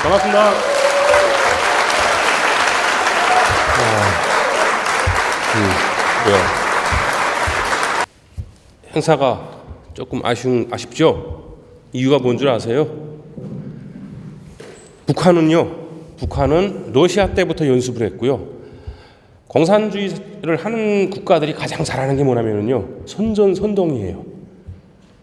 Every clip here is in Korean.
반갑습니다. 행사가 조금 아쉽죠? 이유가 뭔 줄 아세요? 북한은 러시아 때부터 연습을 했고요. 공산주의를 하는 국가들이 가장 잘하는 게 뭐냐면요, 선전선동이에요.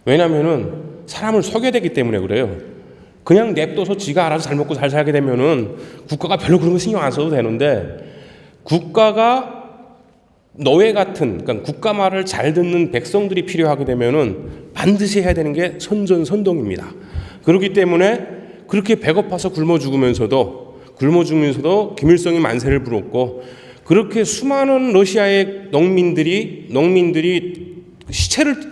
왜냐면은 사람을 속여야 되기 때문에 그래요. 그냥 냅둬서 지가 알아서 잘 먹고 잘 살게 되면은 국가가 별로 그런 거 신경 안 써도 되는데, 국가가 노예 같은, 그러니까 국가 말을 잘 듣는 백성들이 필요하게 되면은 반드시 해야 되는 게 선전선동입니다. 그렇기 때문에 그렇게 배고파서 굶어 죽으면서도 김일성이 만세를 부렸고, 그렇게 수많은 러시아의 농민들이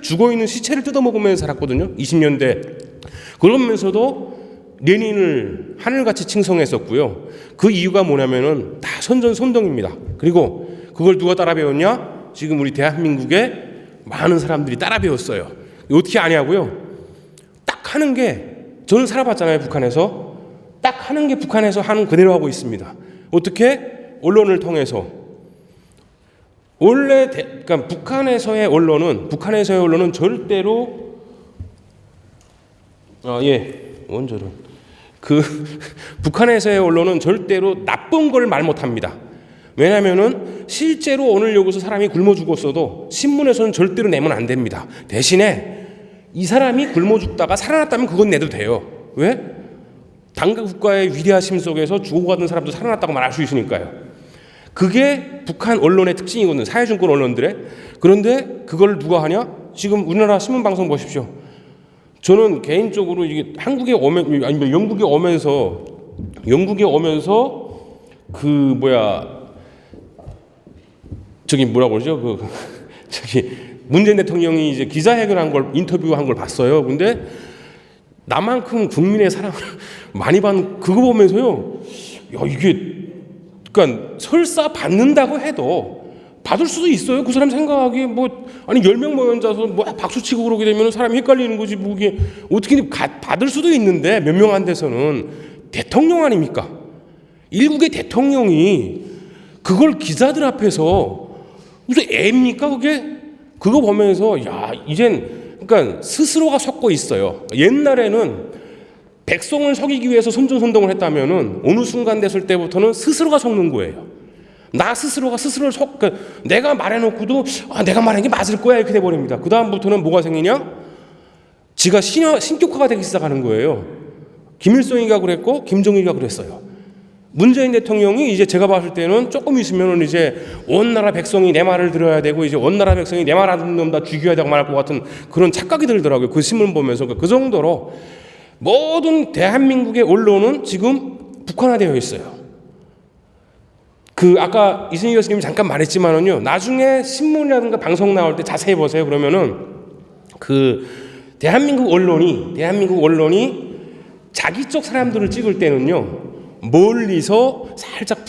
죽어 있는 시체를 뜯어먹으면서 살았거든요. 20년대. 그러면서도 레닌을 하늘같이 칭송했었고요. 그 이유가 뭐냐면은 다 선전선동입니다. 그리고 그걸 누가 따라 배웠냐? 지금 우리 대한민국의 많은 사람들이 따라 배웠어요. 어떻게 아냐고요? 딱 하는 게, 저는 살아봤잖아요, 북한에서. 딱 하는 게 북한에서 하는 그대로 하고 있습니다. 어떻게? 언론을 통해서. 원래 그러니까 북한에서의 언론은 절대로 북한에서의 언론은 절대로 나쁜 걸 말 못합니다. 왜냐하면은 실제로 오늘 여기서 사람이 굶어 죽었어도 신문에서는 절대로 내면 안 됩니다. 대신에 이 사람이 굶어 죽다가 살아났다면 그건 내도 돼요. 왜? 당가 국가의 위대하심 속에서 죽어가던 사람도 살아났다고 말할 수 있으니까요. 그게 북한 언론의 특징이거든요. 사회주권 언론들의. 그런데 그걸 누가 하냐? 지금 우리나라 신문 방송 보십시오. 저는 개인적으로 이게 영국에 오면서 문재인 대통령이 이제 기자회견한 걸, 인터뷰한 걸 봤어요. 근데 나만큼 국민의 사랑을 많이 받는 그거 보면서요, 그러니까 설사 받는다고 해도 받을 수도 있어요. 그 사람 생각하기에 10명 모여 앉아서 박수치고 그러게 되면 사람이 헷갈리는 거지. 이게 어떻게 받을 수도 있는데, 몇 명 안 돼서는 대통령 아닙니까? 일국의 대통령이 그걸 기자들 앞에서 무슨 애입니까 그게? 그거 보면서 그러니까 스스로가 속고 있어요. 옛날에는 백성을 속이기 위해서 선전선동을 했다면은 어느 순간 됐을 때부터는 스스로가 속는 거예요. 나 스스로가 스스로를 그러니까 내가 말해놓고도 내가 말한 게 맞을 거야 이렇게 돼버립니다. 그 다음부터는 뭐가 생기냐? 지가 신격화가 되기 시작하는 거예요. 김일성이가 그랬고 김정일이가 그랬어요. 문재인 대통령이 이제 제가 봤을 때는 조금 있으면은 이제 온 나라 백성이 내 말을 들어야 되고, 이제 온 나라 백성이 내 말 안 듣는 놈 다 죽여야 되고 말할 것 같은 그런 착각이 들더라고요. 그 신문 보면서. 그 정도로 모든 대한민국의 언론은 지금 북한화되어 있어요. 아까 이승희 교수님이 잠깐 말했지만은요, 나중에 신문이라든가 방송 나올 때 자세히 보세요. 그러면은 대한민국 언론이 자기 쪽 사람들을 찍을 때는요, 멀리서 살짝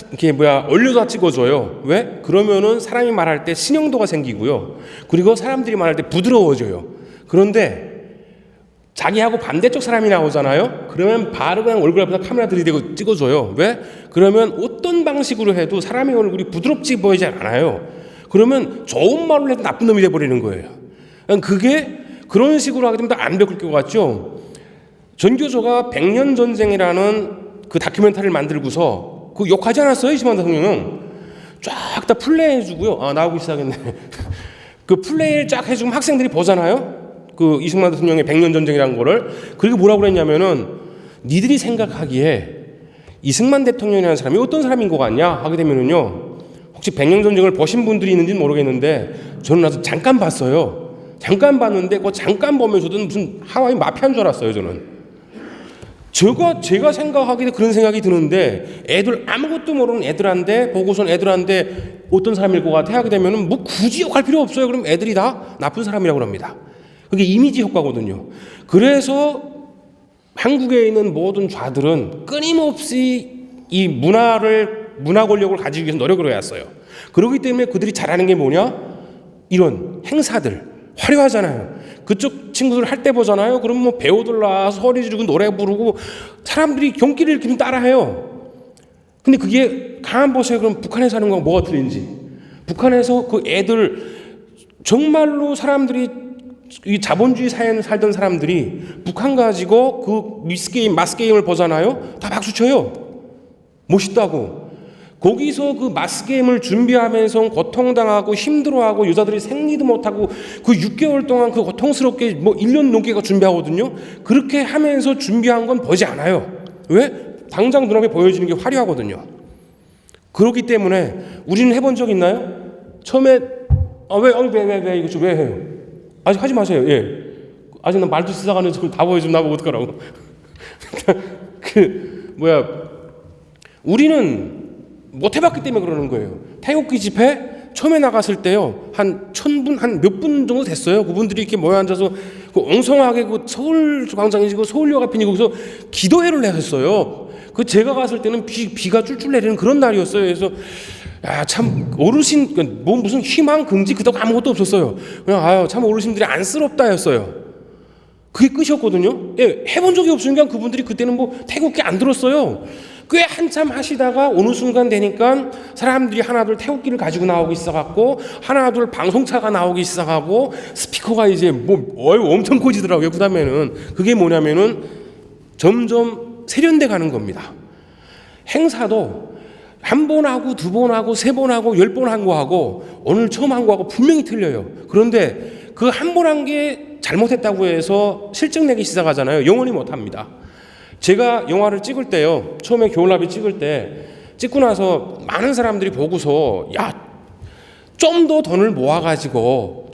올려다 찍어줘요. 왜? 그러면은 사람이 말할 때 신형도가 생기고요. 그리고 사람들이 말할 때 부드러워져요. 그런데 자기하고 반대쪽 사람이 나오잖아요. 그러면 바로 그냥 얼굴 앞에서 카메라 들이대고 찍어줘요. 왜? 그러면 어떤 방식으로 해도 사람의 얼굴이 부드럽지 보이지 않아요. 그러면 좋은 말로 해도 나쁜 놈이 돼버리는 거예요. 그게 그런 식으로 하게 되면 안 베풀 것 같죠. 전교조가 100년 전쟁이라는 그 다큐멘터리를 만들고서 그 욕하지 않았어요, 이승만 대통령은. 쫙 다 플레이해주고요. 나오기 시작했네. 그 플레이를 쫙 해주면 학생들이 보잖아요. 그 이승만 대통령의 100년 전쟁이라는 거를. 그리고 뭐라고 그랬냐면은, 니들이 생각하기에 이승만 대통령이라는 사람이 어떤 사람인 것 같냐 하게 되면은요, 혹시 100년 전쟁을 보신 분들이 있는지는 모르겠는데 저는 아주 잠깐 봤어요. 잠깐 봤는데 그 잠깐 보면서도 무슨 하와이 마피아인 줄 알았어요, 저는. 제가 생각하기에 그런 생각이 드는데, 아무것도 모르는 애들한테 보고선 애들한테 어떤 사람일 것 같아 하게 되면은 굳이 욕할 필요 없어요. 그럼 애들이 다 나쁜 사람이라고 합니다. 그게 이미지 효과거든요. 그래서 한국에 있는 모든 좌들은 끊임없이 이 문화 권력을 가지기 위해서 노력을 해왔어요. 그렇기 때문에 그들이 잘하는 게 뭐냐? 이런 행사들, 화려하잖아요. 그쪽 친구들 할 때 보잖아요. 그럼 뭐 배우들 나와서 소리 지르고 노래 부르고 사람들이 경기를 이렇게 따라해요. 근데 그게 가만 보세요. 그럼 북한에서 하는 거랑 뭐가 틀린지. 북한에서 그 애들 정말로 사람들이 이 자본주의 사회에 살던 사람들이 북한 가지고 그 마스게임을 보잖아요. 다 박수쳐요. 멋있다고. 거기서 그 마스게임을 준비하면서 고통당하고 힘들어하고 여자들이 생리도 못하고 그 6개월 동안 그 고통스럽게 뭐 1년 넘게가 준비하거든요. 그렇게 하면서 준비한 건 보지 않아요. 왜? 당장 눈앞에 보여지는 게 화려하거든요. 그렇기 때문에 우리는 해본 적 있나요? 처음에 왜 이거 좀 왜 해요? 아직 하지 마세요. 예. 아직 나 말도 쓰다가는 지금 다 보여주면 나보고 어떡하라고. 우리는 못 해봤기 때문에 그러는 거예요. 태극기 집회 처음에 나갔을 때요. 한 1000분, 한 몇 분 정도 됐어요. 그분들이 이렇게 모여 앉아서 그 엉성하게 그 서울 광장이고 서울역 앞이니 거기서 기도회를 했어요. 그 제가 갔을 때는 비가 쫄쫄 내리는 그런 날이었어요. 그래서 야, 참 어르신 뭐 무슨 희망 긍지 그닥 아무것도 없었어요. 그냥 참 어르신들이 안쓰럽다였어요. 그게 끝이었거든요. 예, 해본 적이 없으니까 그분들이 그때는 뭐 태극기 안 들었어요. 꽤 한참 하시다가 어느 순간 되니까 사람들이 하나둘 태극기를 가지고 나오기 시작하고 하나둘 방송차가 나오기 시작하고 스피커가 이제 뭐 엄청 커지더라고요. 그 다음에는 그게 뭐냐면은 점점 세련돼 가는 겁니다. 행사도 한 번 하고 두 번 하고 세 번 하고 10번 한 거 하고 오늘 처음 한 거 하고 분명히 틀려요. 그런데 그 한 번 한 게 잘못했다고 해서 실적 내기 시작하잖아요. 영원히 못합니다. 제가 영화를 찍을 때요. 처음에 겨울나비 찍을 때 찍고 나서 많은 사람들이 보고서 좀 더 돈을 모아가지고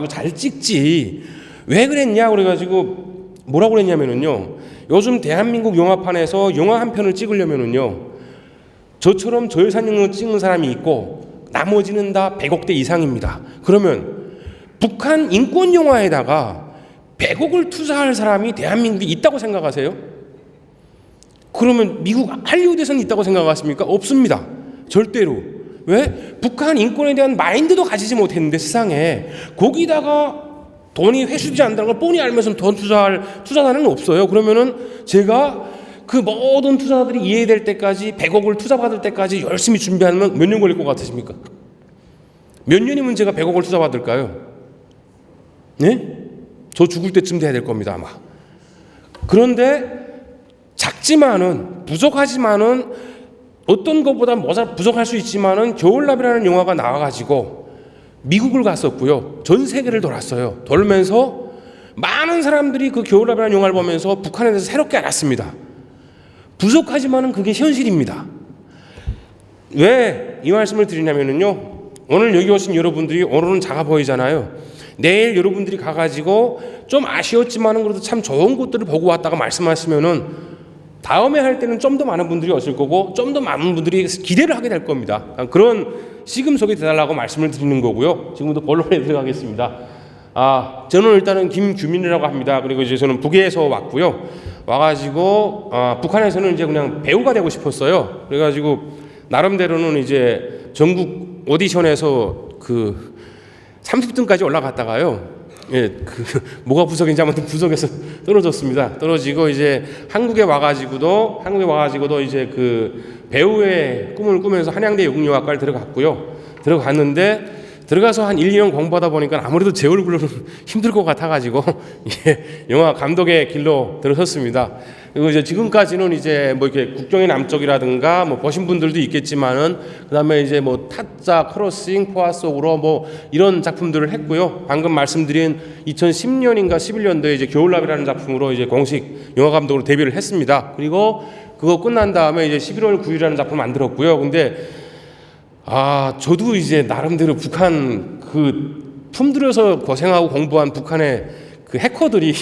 잘 찍지 왜 그랬냐 그래가지고 뭐라고 그랬냐면은요. 요즘 대한민국 영화판에서 영화 한 편을 찍으려면은요. 저처럼 저예산용으로 찍는 사람이 있고 나머지는 다 100억대 이상입니다. 그러면 북한 인권 영화에다가 100억을 투자할 사람이 대한민국에 있다고 생각하세요? 그러면 미국 할리우드에서는 있다고 생각하십니까? 없습니다. 절대로. 왜? 북한 인권에 대한 마인드도 가지지 못했는데 세상에 거기다가 돈이 회수되지 않는다는 걸 뻔히 알면서 돈 투자할 투자자는 없어요. 그러면은 제가 그 모든 투자자들이 이해될 때까지 100억을 투자받을 때까지 열심히 준비하면 몇 년 걸릴 것 같으십니까? 몇 년이면 제가 100억을 투자받을까요? 네? 저 죽을 때쯤 돼야 될 겁니다 아마. 그런데 작지만은 부족하지만은 어떤 것보다 부족할 수 있지만은 겨울나비라는 영화가 나와가지고 미국을 갔었고요. 전 세계를 돌았어요. 돌면서 많은 사람들이 그 겨울나비라는 영화를 보면서 북한에 대해서 새롭게 알았습니다. 부족하지만은 그게 현실입니다. 왜 이 말씀을 드리냐면요. 오늘 여기 오신 여러분들이 오늘은 작아 보이잖아요. 내일 여러분들이 가가지고 좀 아쉬웠지만은 그래도 참 좋은 곳들을 보고 왔다가 말씀하시면은 다음에 할 때는 좀 더 많은 분들이 오실 거고 좀 더 많은 분들이 기대를 하게 될 겁니다. 그런 시금석이 되달라고 말씀을 드리는 거고요. 지금부터 본론에 들어가겠습니다. 저는 일단은 김규민이라고 합니다. 그리고 이제 저는 북에서 왔고요. 와가지고 북한에서는 이제 그냥 배우가 되고 싶었어요. 그래가지고 나름대로는 이제 전국 오디션에서 그 30등까지 올라갔다가요. 예, 뭐가 부석인지 아무튼 부석에서 떨어졌습니다. 떨어지고 이제 한국에 와가지고도 이제 그 배우의 꿈을 꾸면서 한양대 영문영화과를 들어갔는데 들어가서 한 1, 2년 공부하다 보니까 아무래도 제 얼굴로는 힘들 것 같아가지고 영화 감독의 길로 들어섰습니다. 그리고 이제 지금까지는 이제 뭐 이렇게 국경의 남쪽이라든가 뭐 보신 분들도 있겠지만은 그다음에 이제 뭐 타짜, 크로싱, 포화 속으로 뭐 이런 작품들을 했고요. 방금 말씀드린 2010년인가 11년도에 이제 겨울나비라는 작품으로 이제 공식 영화 감독으로 데뷔를 했습니다. 그리고 그거 끝난 다음에 이제 11월 9일이라는 작품을 만들었고요. 근데 저도 이제 나름대로 북한 그 품들여서 고생하고 공부한 북한의 그 해커들이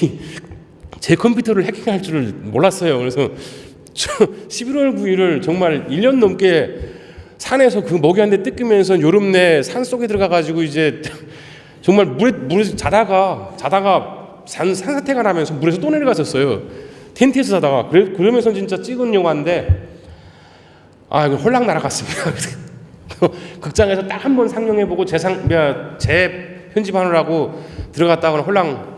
제 컴퓨터를 해킹할 줄을 몰랐어요. 그래서 11월 9일을 정말 1년 넘게 산에서 그 먹이 한 대 뜯기면서 여름 내 산 속에 들어가가지고 이제 정말 물에서 자다가 산사태가 나면서 물에서 또 내려갔었어요. 텐트에서 자다가 그러면서 진짜 찍은 영화인데 이거 홀랑 날아갔습니다. 극장에서 딱 한 번 상영해보고 편집하느라고 들어갔다가는 홀랑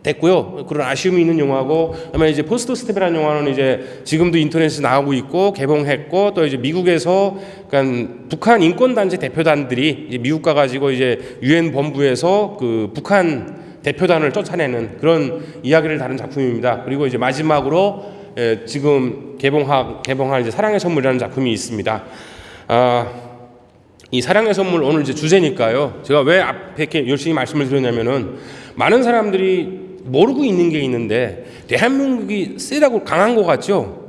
됐고요. 그런 아쉬움이 있는 영화고, 그다음에 이제 포스트 스텝이라는 영화는 이제 지금도 인터넷에 나오고 있고 개봉했고, 또 이제 미국에서 그러니까 북한 인권 단체 대표단들이 이제 미국 가가지고 이제 유엔 본부에서 그 북한 대표단을 쫓아내는 그런 이야기를 다룬 작품입니다. 그리고 이제 마지막으로 지금 개봉할 이제 사랑의 선물이라는 작품이 있습니다. 이 사랑의 선물 오늘 이제 주제니까요. 제가 왜 앞에 이렇게 열심히 말씀을 드렸냐면은 많은 사람들이 모르고 있는 게 있는데 대한민국이 세다고 강한 것 같죠?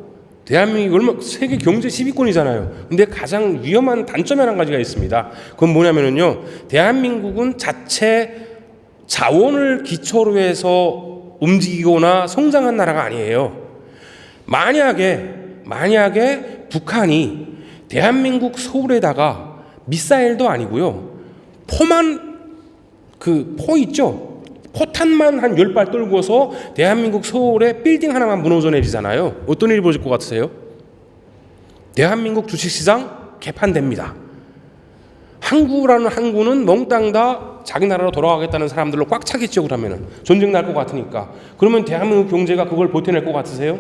대한민국이 얼마 세계 경제 10위권이잖아요. 근데 가장 위험한 단점이 한 가지가 있습니다. 그건 뭐냐면은요. 대한민국은 자체 자원을 기초로 해서 움직이거나 성장한 나라가 아니에요. 만약에 북한이 대한민국 서울에다가 미사일도 아니고요. 포 있죠? 포탄만 한 10발 떨고서 대한민국 서울에 빌딩 하나만 무너져 내리잖아요. 어떤 일이 벌어질 것 같으세요? 대한민국 주식시장 개판됩니다. 항구는 몽땅 다 자기 나라로 돌아가겠다는 사람들로 꽉 차겠죠. 그러면은 전쟁 날 것 같으니까. 그러면 대한민국 경제가 그걸 버텨낼 것 같으세요?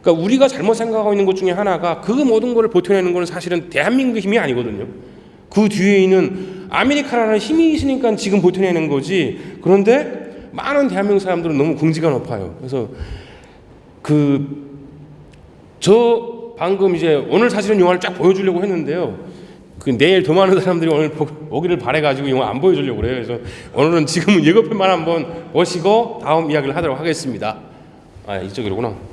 그러니까 우리가 잘못 생각하고 있는 것 중에 하나가 그 모든 걸 버텨내는 건 사실은 대한민국의 힘이 아니거든요. 그 뒤에 있는 아메리카라는 힘이 있으니까 지금 버텨내는 거지. 그런데 많은 대한민국 사람들은 너무 긍지가 높아요. 그래서 저 방금 이제 오늘 사실은 영화를 쫙 보여주려고 했는데요. 내일 더 많은 사람들이 오늘 오기를 바래가지고 영화 안 보여주려고 그래요. 그래서 오늘은 지금은 예고편만 한번 보시고 다음 이야기를 하도록 하겠습니다. 이쪽이로구나.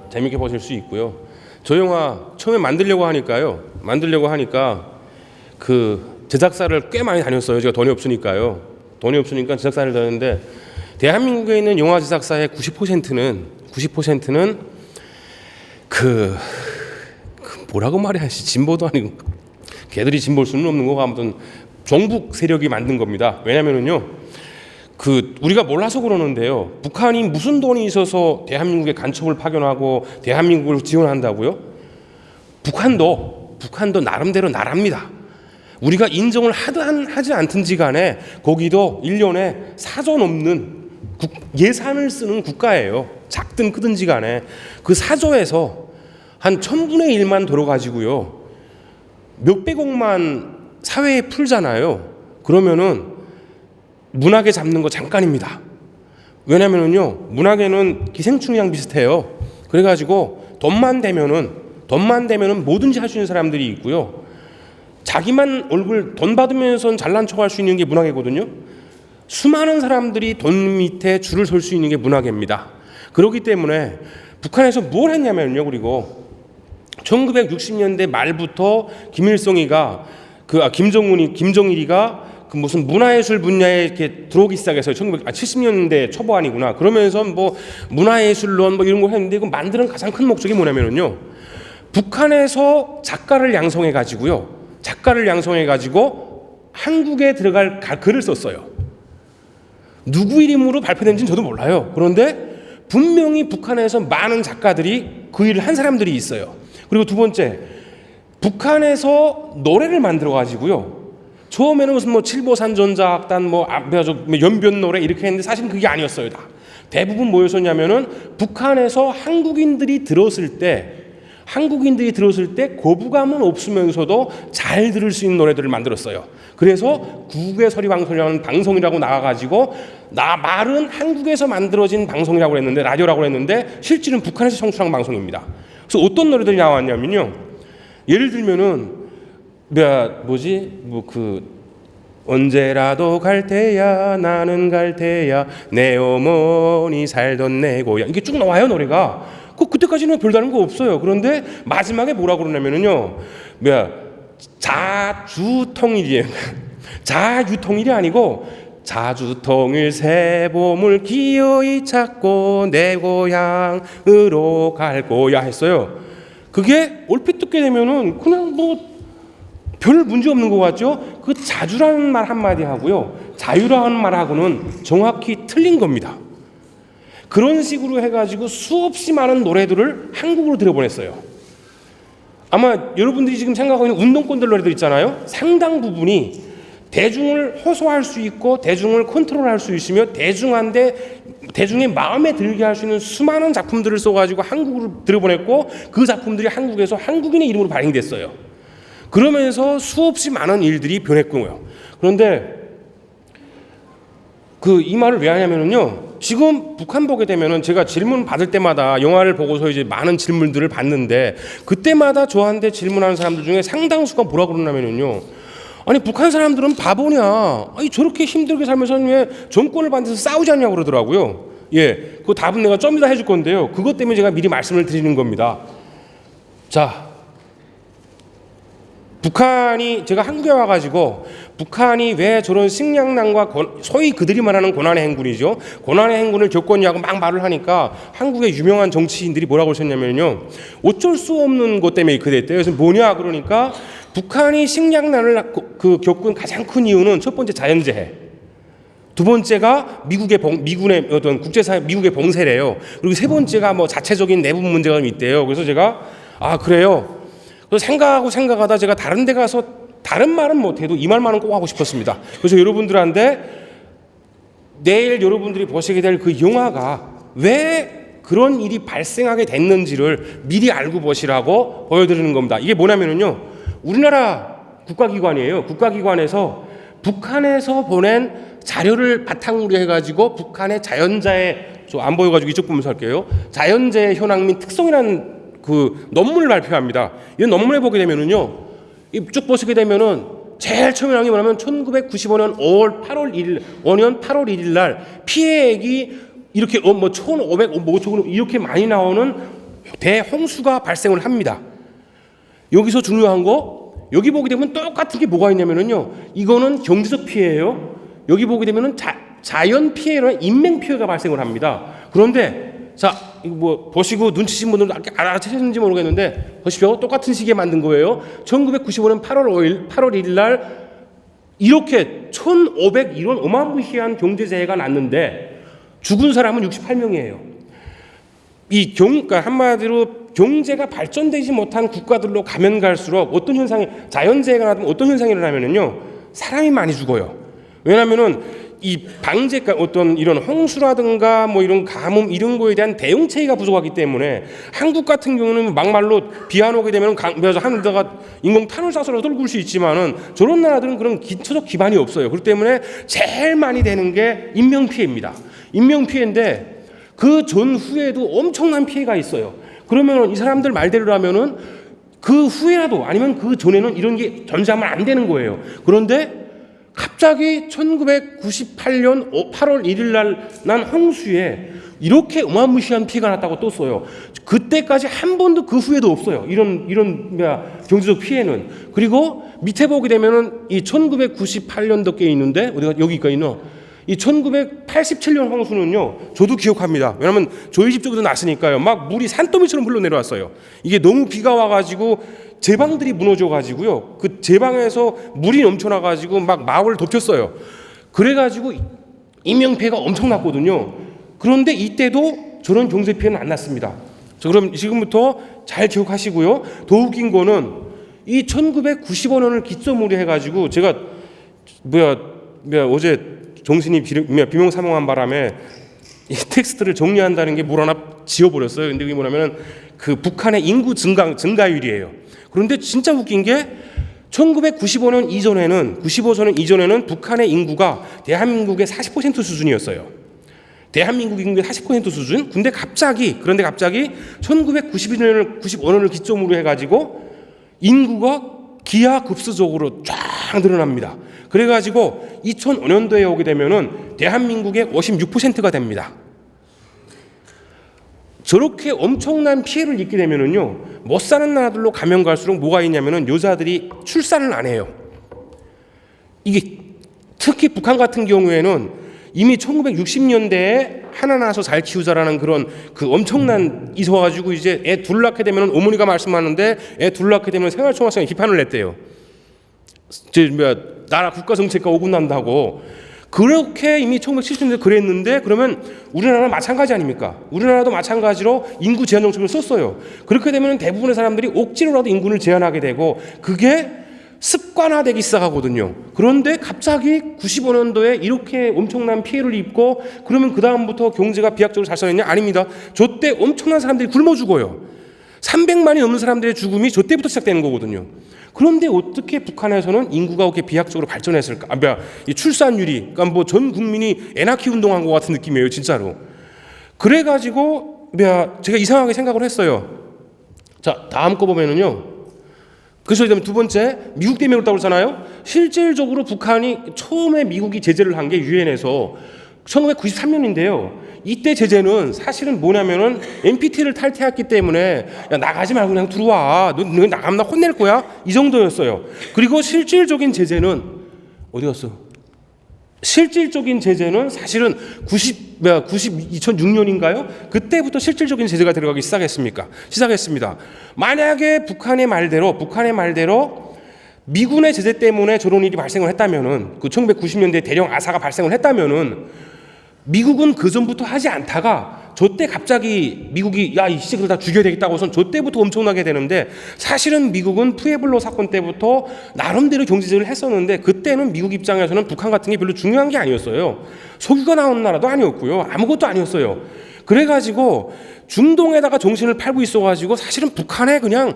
재밌게 보실 수 있고요. 저 영화 처음에 만들려고 하니까 그 제작사를 꽤 많이 다녔어요. 제가 돈이 없으니까 제작사를 다녔는데 대한민국에 있는 영화 제작사의 90%는 뭐라고 말해야지, 진보도 아니고 걔들이 진보일 수는 없는 거고 아무튼 종북 세력이 만든 겁니다. 왜냐면은요. 우리가 몰라서 그러는데요. 북한이 무슨 돈이 있어서 대한민국에 간첩을 파견하고 대한민국을 지원한다고요? 북한도 나름대로 나랍니다. 우리가 인정을 하든 하지 않든지 간에 거기도 1년에 사전 없는 예산을 쓰는 국가예요. 작든 크든지 간에 그 사조에서 한 1000분의 1만 들어가지고요 몇백억만 사회에 풀잖아요. 그러면은 문학에 잡는 거 잠깐입니다. 왜냐면은요 문학에는 기생충이랑 비슷해요. 그래가지고 돈만 되면은 뭐든지 할 수 있는 사람들이 있고요. 자기만 얼굴 돈 받으면서 잘난 척할 수 있는 게 문학이거든요. 수많은 사람들이 돈 밑에 줄을 설 수 있는 게 문학입니다. 그렇기 때문에 북한에서 뭘 했냐면요. 그리고 1960년대 말부터 김정일이가 그 무슨 문화예술 분야에 이렇게 들어오기 시작해서 1970년대 초반이구나. 그러면서 뭐 문화예술론 뭐 이런 거 했는데 그 만드는 가장 큰 목적이 뭐냐면요. 북한에서 작가를 양성해 가지고 한국에 들어갈 글을 썼어요. 누구 이름으로 발표된지는 저도 몰라요. 그런데 분명히 북한에서 많은 작가들이 그 일을 한 사람들이 있어요. 그리고 두 번째, 북한에서 노래를 만들어 가지고요. 처음에는 무슨 뭐 칠보산전자악단 뭐 연변 노래 이렇게 했는데 사실 그게 아니었어요. 다 대부분 뭐였었냐면은 북한에서 한국인들이 들었을 때 거부감은 없으면서도 잘 들을 수 있는 노래들을 만들었어요. 그래서 국외 서리방송이라는 방송이라고 나와가지고 말은 한국에서 만들어진 방송이라고 했는데 라디오라고 했는데 실질은 북한에서 청출한 방송입니다. 그래서 어떤 노래들이 나왔냐면요. 예를 들면은 언제라도 갈 테야 나는 갈 테야 내 어머니 살던 내 고향 이게 쭉 나와요 노래가. 그때까지는 별다른 거 없어요. 그런데 마지막에 뭐라고 그러냐면은요 자주통일이에요. 자유통일이 아니고 자주통일 새봄을 기어이 찾고 내 고향으로 갈 거야 했어요. 그게 얼핏 듣게 되면은 그냥 뭐 별 문제 없는 것 같죠? 그 자주라는 말 한마디 하고요 자유라는 말하고는 정확히 틀린 겁니다. 그런 식으로 해가지고 수없이 많은 노래들을 한국으로 들여보냈어요. 아마 여러분들이 지금 생각하고 있는 운동권들 노래들 있잖아요. 상당 부분이 대중을 호소할 수 있고 대중을 컨트롤할 수 있으며 대중의 마음에 들게 할 수 있는 수많은 작품들을 써가지고 한국으로 들여보냈고 그 작품들이 한국에서 한국인의 이름으로 발행됐어요. 그러면서 수없이 많은 일들이 변했고요. 그런데 이 말을 왜 하냐면요. 지금 북한 보게 되면은 제가 질문 받을 때마다 영화를 보고서 이제 많은 질문들을 받는데 그때마다 저한테 질문하는 사람들 중에 상당수가 뭐라 그러냐면요. 아니 북한 사람들은 바보냐? 아니 저렇게 힘들게 살면서 왜 정권을 반대해서 싸우지 않냐고 그러더라고요. 그 답은 내가 좀 이따 해줄 건데요. 그것 때문에 제가 미리 말씀을 드리는 겁니다. 자. 제가 한국에 와가지고 북한이 왜 저런 식량난과 소위 그들이 말하는 고난의 행군이죠. 고난의 행군을 겪었냐고 막 말을 하니까 한국의 유명한 정치인들이 뭐라고 하셨냐면요. 어쩔 수 없는 것 때문에 그랬대요. 그래서 뭐냐 그러니까 북한이 식량난을 겪은 가장 큰 이유는 첫 번째 자연재해. 두 번째가 미군의 어떤 국제사회 미국의 봉쇄래요. 그리고 세 번째가 뭐 자체적인 내부 문제가 좀 있대요. 그래서 제가 그래요. 생각하다 제가 다른 데 가서 다른 말은 못해도 이 말만은 꼭 하고 싶었습니다. 그래서 여러분들한테 내일 여러분들이 보시게 될 그 영화가 왜 그런 일이 발생하게 됐는지를 미리 알고 보시라고 보여드리는 겁니다. 이게 뭐냐면요. 우리나라 국가기관이에요. 국가기관에서 북한에서 보낸 자료를 바탕으로 해가지고 북한의 자연재해, 안 보여가지고 이쪽 보면서 할게요. 자연재해 현황 및 특성이라는 논문을 발표합니다. 이 논문에 보게 되면은요, 쭉 보시게 되면은 제일 처음에 나온 게 뭐냐면 1995년 5년 8월 1일 날 피해액이 이렇게 1,500억 이렇게 많이 나오는 대홍수가 발생을 합니다. 여기서 중요한 거 여기 보게 되면 똑같은 게 뭐가 있냐면은요, 이거는 경제적 피해예요. 여기 보게 되면은 자연 피해나 인명 피해가 발생을 합니다. 그런데 이거 보시고 눈치신 분들은 알아채셨는지 모르겠는데 보십시오. 똑같은 시기에 만든 거예요. 1995년 8월 1일 날 이렇게 1,500 어마무시한 경제재해가 났는데 죽은 사람은 68명이에요. 그러니까 한마디로 경제가 발전되지 못한 국가들로 가면 갈수록 어떤 현상이, 자연재해가 나면 어떤 현상이 일어나면은요, 사람이 많이 죽어요. 왜냐하면은 이 방제, 어떤 이런 홍수라든가 뭐 이런 가뭄 이런 거에 대한 대응 체계가 부족하기 때문에, 한국 같은 경우는 막말로 비 안 오게 되면 하늘다가 인공 탄을 쏴서라도 돌굴 수 있지만은, 저런 나라들은 그런 기초적 기반이 없어요. 그렇기 때문에 제일 많이 되는 게 인명 피해입니다. 인명 피해인데 그 전후에도 엄청난 피해가 있어요. 그러면 이 사람들 말대로라면은 그 후에라도 아니면 그 전에는 이런 게 존재하면 안 되는 거예요. 그런데 갑자기 1998년 8월 1일 날 난 홍수에 이렇게 어마무시한 피해가 났다고 또 써요. 그때까지 한 번도 그 후에도 없어요. 이런 경제적 피해는. 그리고 밑에 보게 되면은 이 1998년도 게 있는데, 어디가 여기가 있나? 이 1987년 홍수는요, 저도 기억합니다. 왜냐하면 저희 집 쪽에도 났으니까요. 막 물이 산더미처럼 흘러내려왔어요. 이게 너무 비가 와가지고 제방들이 무너져가지고요, 그 제방에서 물이 넘쳐나가지고 막 마을을 덮였어요. 그래가지고 인명피해가 엄청났거든요. 그런데 이때도 저런 경제 피해는 안 났습니다. 자, 그럼 지금부터 잘 기억하시고요. 더 웃긴 거는 이 1995년을 기점으로 해가지고 제가 어제 정신이 비명사명한 바람에 이 텍스트를 정리한다는 게 뭘 하나 지워버렸어요. 근데 그게 뭐냐면 그 북한의 인구 증가율이에요. 그런데 진짜 웃긴 게 1995년 이전에는 북한의 인구가 대한민국의 40% 수준이었어요. 대한민국 인구의 40% 수준. 그런데 갑자기 1995년을 기점으로 해가지고 인구가 기하급수적으로 쫙 늘어납니다. 그래가지고 2005년도에 오게 되면은 대한민국의 56%가 됩니다. 저렇게 엄청난 피해를 입게 되면은요, 못 사는 나라들로 가면 갈수록 뭐가 있냐면은 여자들이 출산을 안 해요. 이게 특히 북한 같은 경우에는 이미 1960년대에 하나 낳아서 잘 키우자라는 그런 그 엄청난 있어가지고 이제 애 둘 낳게 되면 어머니가 말씀하는데 애 둘 낳게 되면 생활총학생이 비판을 냈대요. 나라 국가 정책과 어긋난다고. 그렇게 이미 1970년대 그랬는데, 그러면 우리나라는 마찬가지 아닙니까? 우리나라도 마찬가지로 인구 제한 정책을 썼어요. 그렇게 되면 대부분의 사람들이 억지로라도 인구를 제한하게 되고, 그게 습관화되기 시작하거든요. 그런데 갑자기 95년도에 이렇게 엄청난 피해를 입고, 그러면 그 다음부터 경제가 비약적으로 발전했냐? 아닙니다. 저 때 엄청난 사람들이 굶어 죽어요. 300만이 넘는 사람들의 죽음이 저 때부터 시작되는 거거든요. 그런데 어떻게 북한에서는 인구가 그렇게 비약적으로 발전했을까? 이 출산율이, 그러니까 뭐 전 국민이 애 낳기 운동한 것 같은 느낌이에요, 진짜로. 그래가지고 제가 이상하게 생각을 했어요. 자, 다음 거 보면은요. 그래서 두 번째, 미국 때문에 그렇다고 그러잖아요. 실질적으로 북한이 처음에 미국이 제재를 한 게 유엔에서 1993년인데요. 이때 제재는 사실은 뭐냐면은 NPT를 탈퇴했기 때문에, 야, 나가지 말고 그냥 들어와. 너 나가면 나 혼낼 거야. 이 정도였어요. 그리고 실질적인 제재는 어디 갔어? 실질적인 제재는 사실은 2006년인가요? 그때부터 실질적인 제재가 들어가기 시작했습니다. 만약에 북한의 말대로 미군의 제재 때문에 저런 일이 발생을 했다면은, 그 1990년대 대령 아사가 발생을 했다면은, 미국은 그 전부터 하지 않다가 저때 갑자기 미국이 야, 이 시체들 다 죽여야 되겠다고 해서 저때부터 엄청나게 되는데, 사실은 미국은 푸에블로 사건 때부터 나름대로 경제제재를 했었는데, 그때는 미국 입장에서는 북한 같은 게 별로 중요한 게 아니었어요. 석유가 나오는 나라도 아니었고요. 아무것도 아니었어요. 그래가지고 중동에다가 정신을 팔고 있어가지고 사실은 북한에 그냥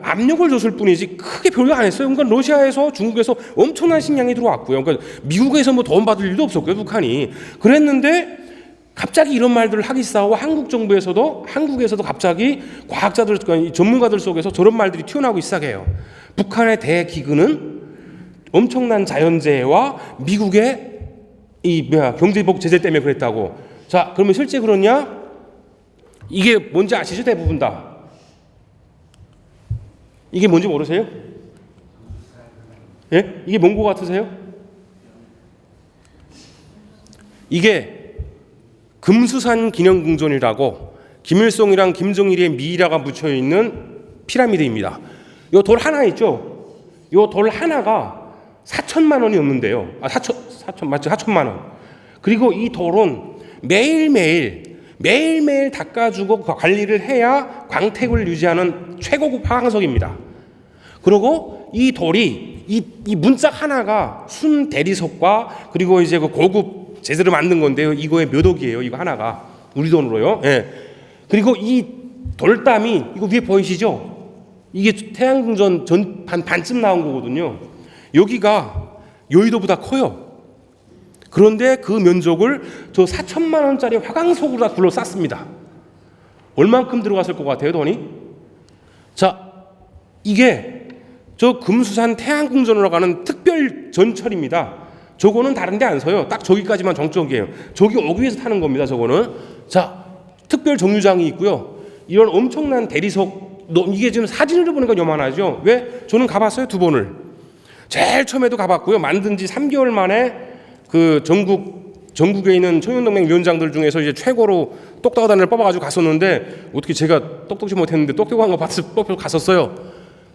압력을 줬을 뿐이지 크게 별로 안 했어요. 그러니까 러시아에서 중국에서 엄청난 식량이 들어왔고요. 그러니까 미국에서 뭐 도움받을 일도 없었고요, 북한이. 그랬는데 갑자기 이런 말들을 하기 시작하고, 한국에서도 갑자기 과학자들, 전문가들 속에서 저런 말들이 튀어나오기 시작해요. 북한의 대기근은 엄청난 자연재해와 미국의 경제복 제재 때문에 그랬다고. 자, 그러면 실제 그렇냐? 이게 뭔지 아시죠? 대부분 다. 이게 뭔지 모르세요? 예? 이게 뭔 거 같으세요? 이게 금수산 기념궁전이라고 김일성이랑 김정일의 미이라가 묻혀있는 피라미드입니다. 이 돌 하나 있죠? 이 돌 하나가 4천만 원이 넘는데요. 4천만 원. 그리고 이 돌은 매일매일 매일매일 닦아주고 관리를 해야 광택을 유지하는 최고급 화강석입니다. 그리고 이 돌이 이 문짝 하나가 순 대리석과 그리고 이제 그 고급 제대로 만든 건데요. 이거의 몇 억이에요. 이거 하나가 우리 돈으로요. 예. 그리고 이 돌담이 이거 위에 보이시죠? 이게 태양궁전 반쯤 나온 거거든요. 여기가 여의도보다 커요. 그런데 그 면적을 저 4천만 원짜리 화강석으로 다 둘러쌌습니다. 얼만큼 들어갔을 것 같아요, 돈이? 자, 이게 저 금수산 태양궁전으로 가는 특별 전철입니다. 저거는 다른 데 안 서요. 딱 저기까지만 정적이에요. 저기 오기 위해서 타는 겁니다, 저거는. 자, 특별 정류장이 있고요. 이런 엄청난 대리석, 이게 지금 사진으로 보니까 요만하죠? 왜? 저는 가봤어요, 2번을. 제일 처음에도 가봤고요. 만든 지 3개월 만에 그 전국에 있는 청년동맹 위원장들 중에서 이제 최고로 똑똑하다는 애를 뽑아가지고 갔었는데, 어떻게 제가 똑똑지 못했는데 똑똑한 거 뽑혀서 갔었어요.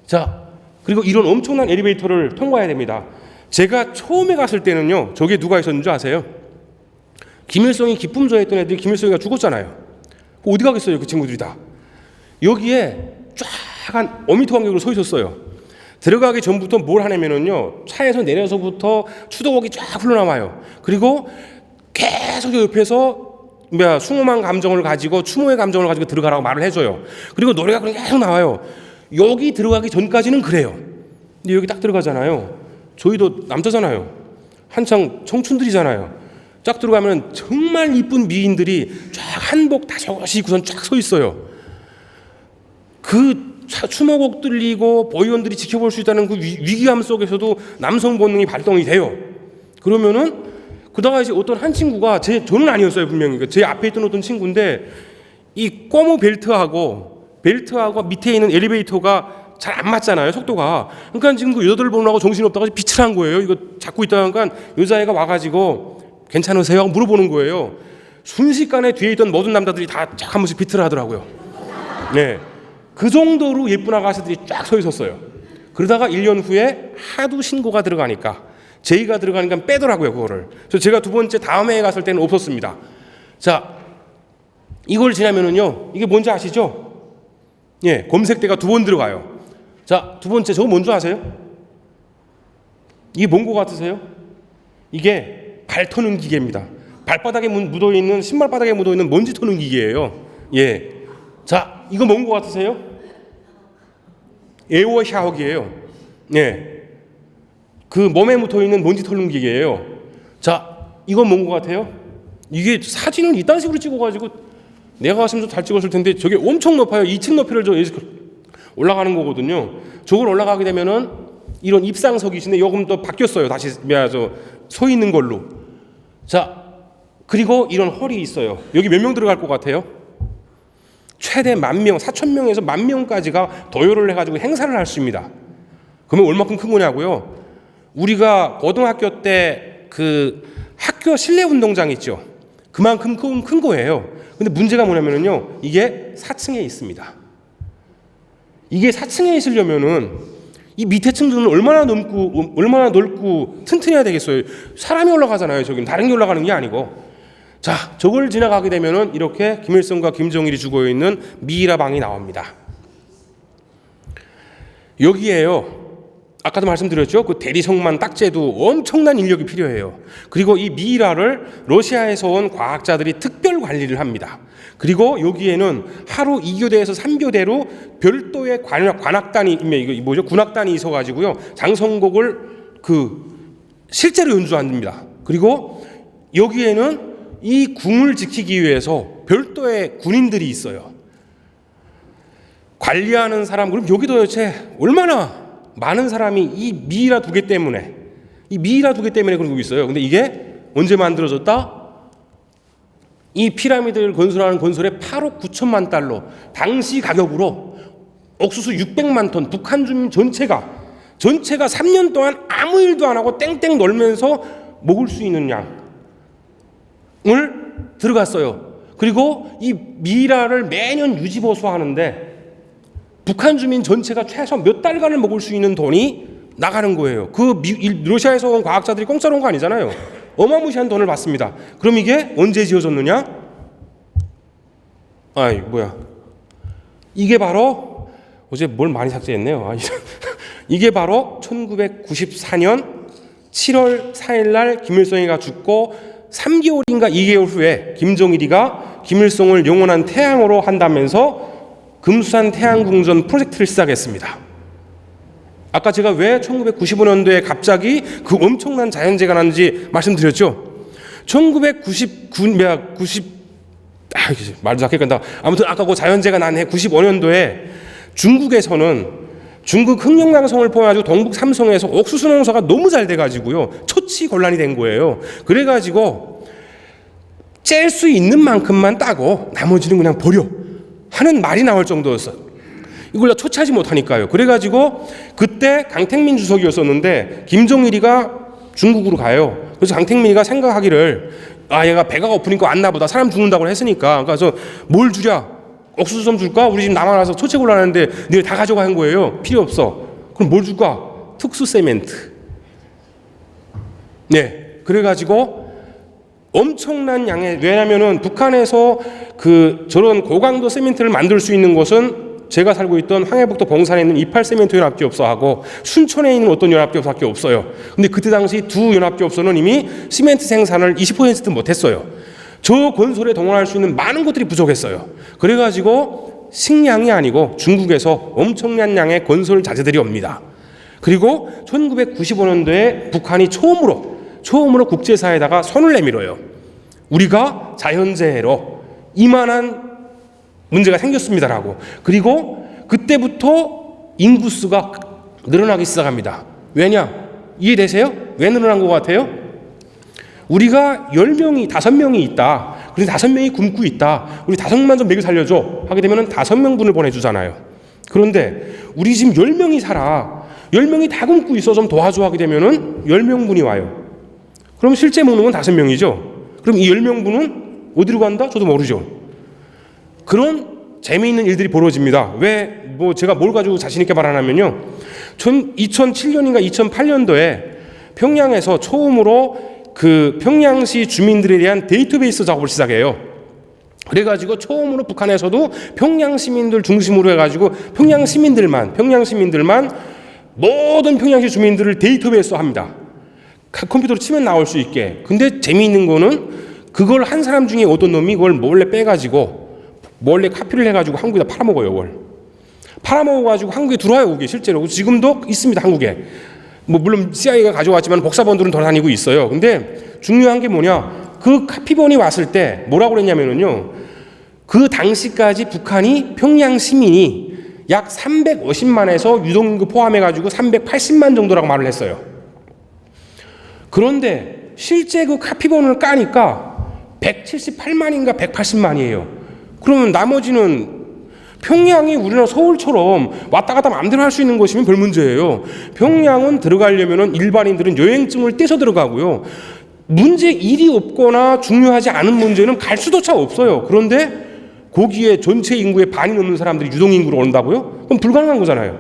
자, 그리고 이런 엄청난 엘리베이터를 통과해야 됩니다. 제가 처음에 갔을 때는요, 저기에 누가 있었는 줄 아세요? 김일성이 기쁨조에 했던 애들이 김일성이가 죽었잖아요. 어디 가겠어요, 그 친구들이 다. 여기에 쫙 한 5m 간격으로 서 있었어요. 들어가기 전부터 뭘 하냐면요, 차에서 내려서부터 추도곡이 쫙 흘러나와요. 그리고 계속 옆에서 숭엄한 감정을 가지고, 추모의 감정을 가지고 들어가라고 말을 해줘요. 그리고 노래가 계속 나와요. 여기 들어가기 전까지는 그래요. 근데 여기 딱 들어가잖아요. 저희도 남자잖아요. 한창 청춘들이잖아요. 쫙 들어가면 정말 이쁜 미인들이 쫙 한복 다 저것이 입고선 쫙 서 있어요. 그 추모곡 들리고 보이원들이 지켜볼 수 있다는 그 위기감 속에서도 남성 본능이 발동이 돼요. 그러면은 그다가 이제 어떤 한 친구가 저는 아니었어요, 분명히. 제 앞에 있던 어떤 친구인데, 이 꼬무 벨트하고 밑에 있는 엘리베이터가 잘 안 맞잖아요, 속도가. 그러니까 지금 그 여자들 보느라고 정신없다가 빛을 한 거예요. 이거 잡고 있다가 여자애가 와가지고 괜찮으세요? 물어보는 거예요. 순식간에 뒤에 있던 모든 남자들이 다 쫙 한 번씩 비틀어 하더라고요. 네, 그 정도로 예쁜 아가씨들이 쫙 서 있었어요. 그러다가 1년 후에 하도 신고가 들어가니까, 제의가 들어가니까 빼더라고요, 그거를. 그래서 제가 2번째 다음 해에 갔을 때는 없었습니다. 자, 이걸 지나면은요, 이게 뭔지 아시죠? 예, 검색대가 2번 들어가요. 자, 2번째, 저거 뭔지 아세요? 이게 뭔 거 같으세요? 이게 발 터는 기계입니다. 발바닥에 묻어있는, 신발바닥에 묻어있는 먼지 터는 기계예요. 예. 자, 이거 뭔 거 같으세요? 에어 샤워기예요. 예. 그 몸에 묻어있는 먼지 터는 기계예요. 자, 이건 뭔 거 같아요? 이게 사진을 이딴 식으로 찍어가지고 내가 갔으면 좀 잘 찍었을 텐데, 저게 엄청 높아요. 2층 높이를 올라가는 거거든요. 저걸 올라가게 되면은 이런 입상석이신데, 요금 또 바뀌었어요. 다시 서 있는 걸로. 자, 그리고 이런 홀이 있어요. 여기 몇 명 들어갈 것 같아요? 최대 10,000명, 4,000명에서 10,000명까지가 도요를 해가지고 행사를 할 수 있습니다. 그러면 얼마큼 큰 거냐고요? 우리가 고등학교 때 그 학교 실내 운동장 있죠. 그만큼 큰 거예요. 근데 문제가 뭐냐면요, 이게 4층에 있습니다. 이게 4층에 있으려면은 이 밑에 층들은 얼마나 넓고 튼튼해야 되겠어요. 사람이 올라가잖아요. 저기는 다른 게 올라가는 게 아니고. 자, 저걸 지나가게 되면은 이렇게 김일성과 김정일이 죽어 있는 미이라 방이 나옵니다. 여기에요, 아까도 말씀드렸죠, 그 대리석만 딱 재도 엄청난 인력이 필요해요. 그리고 이 미이라를 러시아에서 온 과학자들이 특별 관리를 합니다. 그리고 여기에는 하루 2교대에서 3교대로 별도의 관악단이, 이거 뭐죠? 군악단이 있어가지고요, 장성곡을 실제로 연주합니다. 그리고 여기에는 이 궁을 지키기 위해서 별도의 군인들이 있어요. 관리하는 사람. 그럼 여기도 도대체 얼마나 많은 사람이 이 미이라 2개 때문에, 그러고 있어요. 근데 이게 언제 만들어졌다? 이 피라미드를 건설하는 건설에 8억 9천만 달러, 당시 가격으로 옥수수 600만 톤, 북한 주민 전체가 3년 동안 아무 일도 안 하고 땡땡 놀면서 먹을 수 있는 양을 들어갔어요. 그리고 이 미이라를 매년 유지보수하는데 북한 주민 전체가 최소 몇 달간을 먹을 수 있는 돈이 나가는 거예요. 러시아에서 온 과학자들이 공짜로 온 거 아니잖아요. 어마무시한 돈을 받습니다. 그럼 이게 언제 지어졌느냐? 아이 뭐야 이게 바로 어제 뭘 많이 삭제했네요. 이게 바로 1994년 7월 4일 날 김일성이가 죽고 3개월인가 2개월 후에 김정일이가 김일성을 영원한 태양으로 한다면서 금수산 태양궁전 프로젝트를 시작했습니다. 아까 제가 왜 1995년도에 갑자기 그 엄청난 자연재해가 났는지 말씀드렸죠. 1990 말도 작게 아무튼 아까 그 자연재해가 난 해 95년도에 중국에서는 중국 흑룡강성을 포함해가지고 동북 삼성에서 옥수수 농사가 너무 잘 돼가지고요 처치곤란이 된 거예요. 그래가지고 짤 수 있는 만큼만 따고 나머지는 그냥 버려 하는 말이 나올 정도였어요. 이걸 처치하지 못하니까요. 그래가지고 그때 강택민 주석이었었는데 김정일이가 중국으로 가요. 그래서 강택민이가 생각하기를 얘가 배가 고프니까 왔나 보다 사람 죽는다고 했으니까 그래서 뭘 주랴 옥수수 좀 줄까? 우리 집 남아 나서 처치곤란한데 니네 다 가져가 한 거예요. 필요 없어. 그럼 뭘 줄까? 특수 세멘트. 네, 그래가지고 엄청난 양의 왜냐하면은 북한에서 그 저런 고강도 세멘트를 만들 수 있는 곳은 제가 살고 있던 황해북도 봉산에 있는 28세멘트 연합기업소하고 순천에 있는 어떤 연합기업소밖에 없어요. 근데 그때 당시 두 연합기업소는 이미 시멘트 생산을 20% 못했어요. 저 건설에 동원할 수 있는 많은 것들이 부족했어요. 그래가지고 식량이 아니고 중국에서 엄청난 양의 건설 자재들이 옵니다. 그리고 1995년도에 북한이 처음으로 국제사회에다가 손을 내밀어요. 우리가 자연재해로 이만한 문제가 생겼습니다라고. 그리고 그때부터 인구수가 늘어나기 시작합니다. 왜냐? 이해되세요? 왜 늘어난 것 같아요? 우리가 10명이 5명이 있다. 그래서 5명이 굶고 있다. 우리 5명만 좀 먹여 살려줘. 하게 되면 5명분을 보내주잖아요. 그런데 우리 지금 10명이 살아. 10명이 다 굶고 있어 좀 도와줘 하게 되면 10명분이 와요. 그럼 실제 먹는 건 5명이죠. 그럼 이 10명분은 어디로 간다? 저도 모르죠. 그런 재미있는 일들이 벌어집니다. 왜 제가 뭘 가지고 자신 있게 말하냐면요. 2007년인가 2008년도에 평양에서 처음으로 그 평양시 주민들에 대한 데이터베이스 작업을 시작해요. 그래가지고 처음으로 북한에서도 평양 시민들 중심으로 해가지고 평양 시민들만 모든 평양시 주민들을 데이터베이스 합니다. 컴퓨터로 치면 나올 수 있게. 근데 재미있는 거는 그걸 한 사람 중에 어떤 놈이 그걸 몰래 빼가지고 몰래 카피를 해가지고 한국에다 팔아먹어요. 그걸 팔아먹어가지고 한국에 들어와요. 그게 실제로 지금도 있습니다. 한국에. 물론 CIA가 가져왔지만 복사본들은 돌아다니고 있어요. 근데 중요한 게 뭐냐? 그 카피본이 왔을 때 뭐라고 그랬냐면요. 그 당시까지 북한이 평양 시민이 약 350만에서 유동인구 포함해가지고 380만 정도라고 말을 했어요. 그런데 실제 그 카피본을 까니까 178만인가 180만이에요. 그러면 나머지는 평양이 우리나라 서울처럼 왔다 갔다 마음대로 할 수 있는 곳이면 별 문제예요. 평양은 들어가려면 일반인들은 여행증을 떼서 들어가고요. 일이 없거나 중요하지 않은 문제는 갈 수조차 없어요. 그런데 거기에 전체 인구의 반이 넘는 사람들이 유동인구로 온다고요? 그럼 불가능한 거잖아요.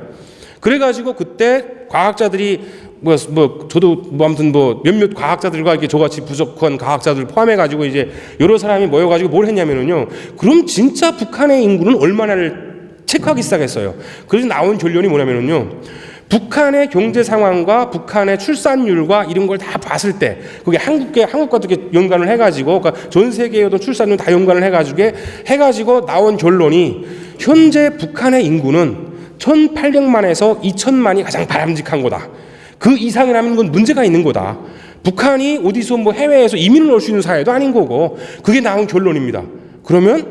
그래가지고 그때 과학자들이 저도 아무튼 몇몇 과학자들과 이렇게 저같이 부족한 과학자들 포함해가지고 이제 여러 사람이 모여가지고 뭘 했냐면요. 그럼 진짜 북한의 인구는 얼마나를 체크하기 시작했어요. 그래서 나온 결론이 뭐냐면요. 북한의 경제 상황과 북한의 출산율과 이런 걸 다 봤을 때 그게 한국과 어떻게 연관을 해가지고 그러니까 전 세계의 어떤 출산율 다 연관을 해가지고 나온 결론이 현재 북한의 인구는 1,800만에서 2,000만이 가장 바람직한 거다. 그 이상이라면 이건 문제가 있는 거다. 북한이 어디서 해외에서 이민을 올 수 있는 사회도 아닌 거고 그게 나온 결론입니다. 그러면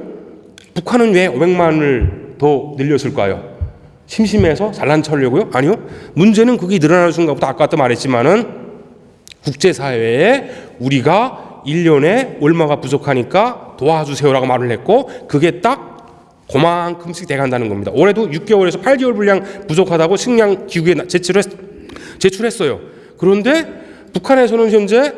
북한은 왜 500만을 더 늘렸을까요? 심심해서 잘난 척하려고요? 아니요. 문제는 그게 늘어나는 순간부터 아까도 말했지만은 국제사회에 우리가 1년에 얼마가 부족하니까 도와주세요라고 말을 했고 그게 딱 그만큼씩 돼간다는 겁니다. 올해도 6개월에서 8개월 분량 부족하다고 식량 기구에 제출했어요. 그런데 북한에서는 현재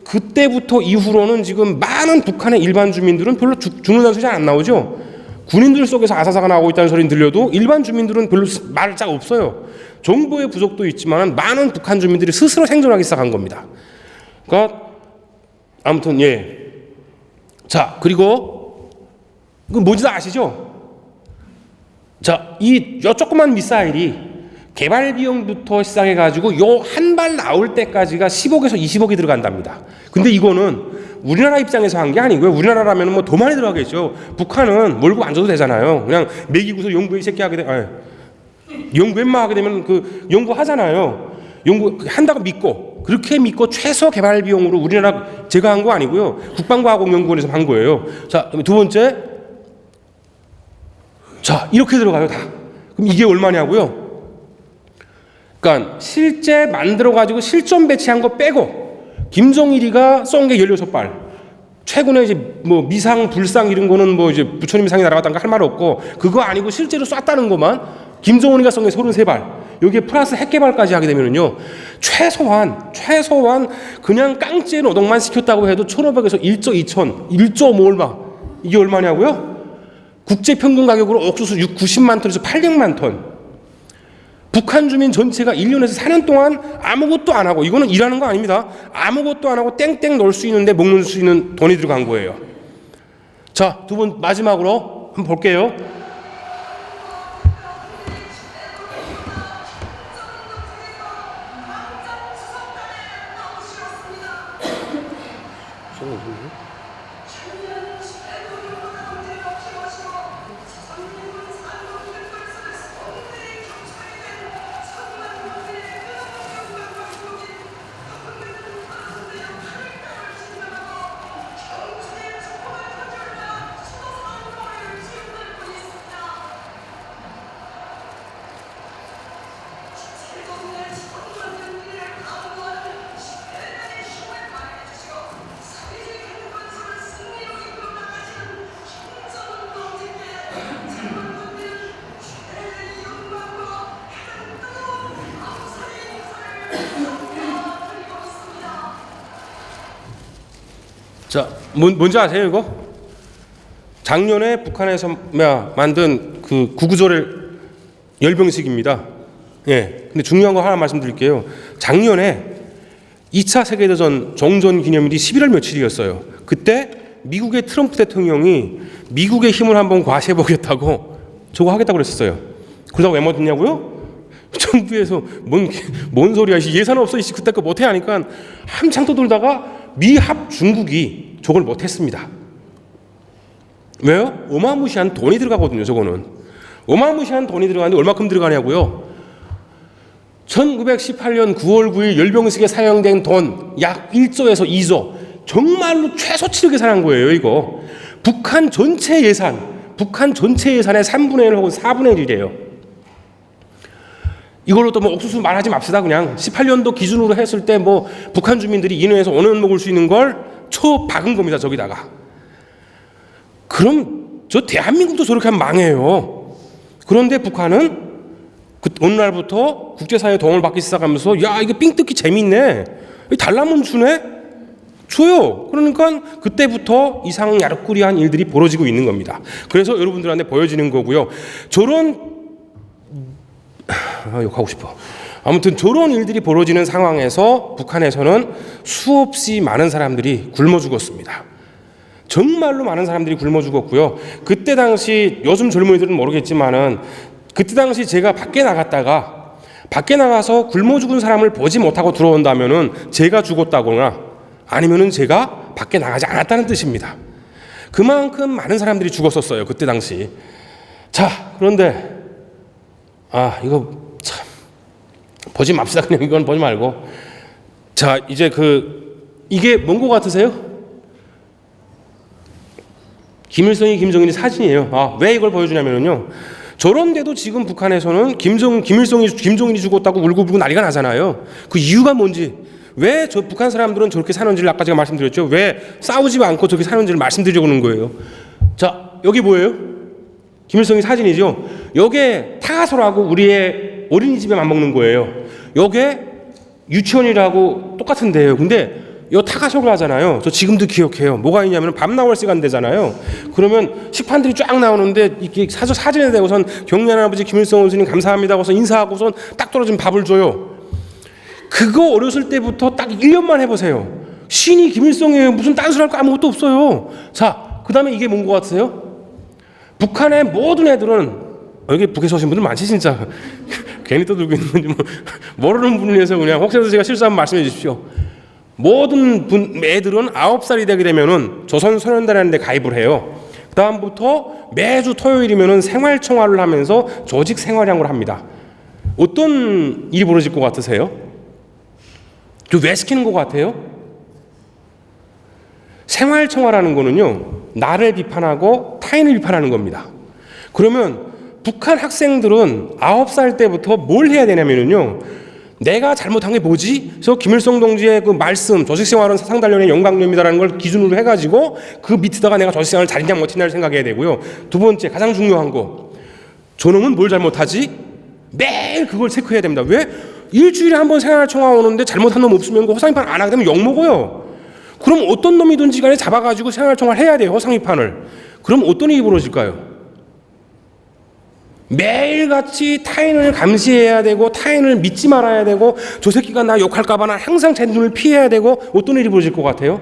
그때부터 이후로는 지금 많은 북한의 일반 주민들은 별로 죽는다는 소리 잘 안 나오죠. 군인들 속에서 아사사가 나오고 있다는 소리는 들려도 일반 주민들은 별로 말 잘 없어요. 정보의 부족도 있지만 많은 북한 주민들이 스스로 생존하기 시작한 겁니다. 그러니까 아무튼 자, 그리고 그 뭔지 아시죠? 자, 요 조그만 미사일이 개발 비용부터 시작해가지고 요 한 발 나올 때까지가 10억에서 20억이 들어간답니다. 근데 이거는 우리나라 입장에서 한 게 아니고요. 우리나라라면 뭐 더 많이 들어가겠죠. 북한은 몰고 안 줘도 되잖아요. 그냥 매기고서 연구에 이 새끼 하게 연구 웬만하게 되면 그 연구하잖아요. 연구 한다고 믿고 그렇게 믿고 최소 개발 비용으로 우리나라 제가 한 거 아니고요. 국방과학연구원에서 한 거예요. 자, 두 번째. 자, 이렇게 들어가요, 다. 그럼 이게 얼마냐고요? 그러니까 실제 만들어 가지고 실전 배치한 거 빼고 김정일이가 쏜 게 16발. 최근에 이제 뭐 미상, 불상 이런 거는 뭐 이제 부처님 미상이 날아갔다는 거 할 말 없고 그거 아니고 실제로 쐈다는 것만 김정은이가 쏜 게 33발. 여기에 플러스 핵 개발까지 하게 되면은요. 최소한 그냥 깡째 노동만 시켰다고 해도 1,500에서 1조 2천, 1조 뭐 얼마. 이게 얼마냐고요? 국제 평균 가격으로 옥수수 90만 톤에서 800만 톤. 북한 주민 전체가 1년에서 4년 동안 아무것도 안 하고 이거는 일하는 거 아닙니다. 아무것도 안 하고 땡땡 놀 수 있는데 먹는 수 있는 돈이 들어간 거예요. 자, 두 분 마지막으로 한번 볼게요. 자, 뭔지 아세요 이거? 작년에 북한에서 만든 그 구구절 열병식입니다. 예. 근데 중요한 거 하나 말씀드릴게요. 작년에 2차 세계대전 종전 기념일이 11월 며칠이었어요. 그때 미국의 트럼프 대통령이 미국의 힘을 한번 과시해 보겠다고 저거 하겠다고 그랬었어요. 그러다가 왜 못했냐고요? 정부에서 뭔 소리야? 예산 없어. 그때 거 못해 하니까 한창 떠돌다가 미합 중국이 저걸 못했습니다. 왜요? 어마무시한 돈이 들어가거든요. 저거는 어마무시한 돈이 들어가는데 얼마큼 들어가냐고요? 1918년 9월 9일 열병식에 사용된 돈 약 1조에서 2조. 정말로 최소치를 계산한 거예요. 이거 북한 전체 예산의 3분의 1 혹은 4분의 1이래요. 이걸로 또 뭐 옥수수 말하지 맙시다. 그냥 18년도 기준으로 했을 때 뭐 북한 주민들이 인후에서 5년 먹을 수 있는 걸 박은 겁니다. 저기다가. 그럼 저 대한민국도 저렇게 하면 망해요. 그런데 북한은 어느 날부터 국제사회의 도움을 받기 시작하면서 야 이거 삥 뜯기 재밌네. 달라면 주네. 줘요. 그러니까 그때부터 이상 야릇꾸리한 일들이 벌어지고 있는 겁니다. 그래서 여러분들한테 보여지는 거고요. 욕하고 싶어. 아무튼 저런 일들이 벌어지는 상황에서 북한에서는 수없이 많은 사람들이 굶어 죽었습니다. 정말로 많은 사람들이 굶어 죽었고요. 그때 당시 요즘 젊은이들은 모르겠지만은 그때 당시 제가 밖에 나가서 굶어 죽은 사람을 보지 못하고 들어온다면은 제가 죽었다거나 아니면은 제가 밖에 나가지 않았다는 뜻입니다. 그만큼 많은 사람들이 죽었었어요. 그때 당시. 자, 그런데 이거 참 보지 맙시다. 그냥 이건 보지 말고. 자, 이제 이게 뭔 거 같으세요? 김일성이 김정일이 사진이에요. 왜 이걸 보여주냐면요. 저런데도 지금 북한에서는 김정일이 죽었다고 울고불고 난리가 나잖아요. 그 이유가 뭔지, 왜 저 북한 사람들은 저렇게 사는지를 아까 제가 말씀드렸죠. 왜 싸우지 않고 저렇게 사는지를 말씀드리려고 하는 거예요. 자, 여기 뭐예요? 김일성이 사진이죠. 요게 타가소라고 우리의 어린이집에 맞먹는 거예요. 요게 유치원이라고 똑같은데요. 근데 요 타가소를 하잖아요. 저 지금도 기억해요. 뭐가 있냐면 밤 나올 시간 되잖아요. 그러면 식판들이 쫙 나오는데 이렇게 사진에 대고선 경련 아버지 김일성 원수님 감사합니다 하고서 인사하고선 딱 떨어진 밥을 줘요. 그거 어렸을 때부터 딱 1년만 해보세요. 신이 김일성이에요. 무슨 딴소리 할 거 아무것도 없어요. 자, 그 다음에 이게 뭔 것 같으세요? 북한의 모든 애들은, 여기 북에서 오신 분들 많지 진짜. 괜히 떠들고 있는 건지 모르는 분을 위해서 그냥 혹시라도 제가 실수하면 말씀해 주십시오. 모든 애들은 9살이 되게 되면은 조선소년단이라는 데 가입을 해요. 그 다음부터 매주 토요일이면은 생활청화를 하면서 조직 생활량을 합니다. 어떤 일이 벌어질 것 같으세요? 왜 시키는 것 같아요? 생활청화라는 거는요, 나를 비판하고 타인을 비판하는 겁니다. 그러면 북한 학생들은 9살 때부터 뭘 해야 되냐면요, 내가 잘못한 게 뭐지? 그래서 김일성 동지의 그 말씀, 조직생활은 사상단련의 영광료입니다라는 걸 기준으로 해가지고 그 밑에다가 내가 조직생활을 잘했냐 못했냐를 생각해야 되고요. 두 번째, 가장 중요한 거, 저놈은 뭘 잘못하지? 매일 그걸 체크해야 됩니다. 왜? 일주일에 한 번 생활청화 오는데 잘못한 놈 없으면 그 허상비판 안 하게 되면 욕먹어요. 그럼 어떤 놈이든지 간에 잡아가지고 생활청화를 해야 돼요. 허상비판을. 그럼 어떤 일이 벌어질까요? 매일같이 타인을 감시해야 되고 타인을 믿지 말아야 되고 저 새끼가 나 욕할까봐 나 항상 제 눈을 피해야 되고 어떤 일이 벌어질 것 같아요?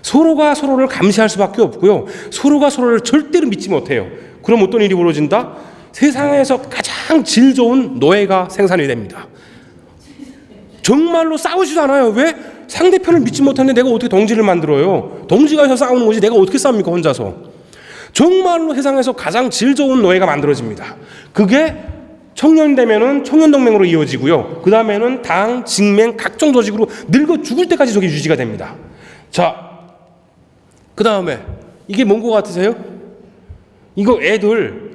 서로가 서로를 감시할 수밖에 없고요. 서로가 서로를 절대로 믿지 못해요. 그럼 어떤 일이 벌어진다? 세상에서 가장 질 좋은 노예가 생산이 됩니다. 정말로 싸우지도 않아요. 왜? 상대편을 믿지 못하는데 내가 어떻게 동지를 만들어요? 동지가 해서 싸우는 거지 내가 어떻게 싸웁니까 혼자서? 정말로 세상에서 가장 질 좋은 노예가 만들어집니다. 그게 청년 되면은 청년동맹으로 이어지고요. 그 다음에는 당, 직맹, 각종 조직으로 늙어 죽을 때까지 저게 유지가 됩니다. 자, 그 다음에 이게 뭔 것 같으세요? 이거 애들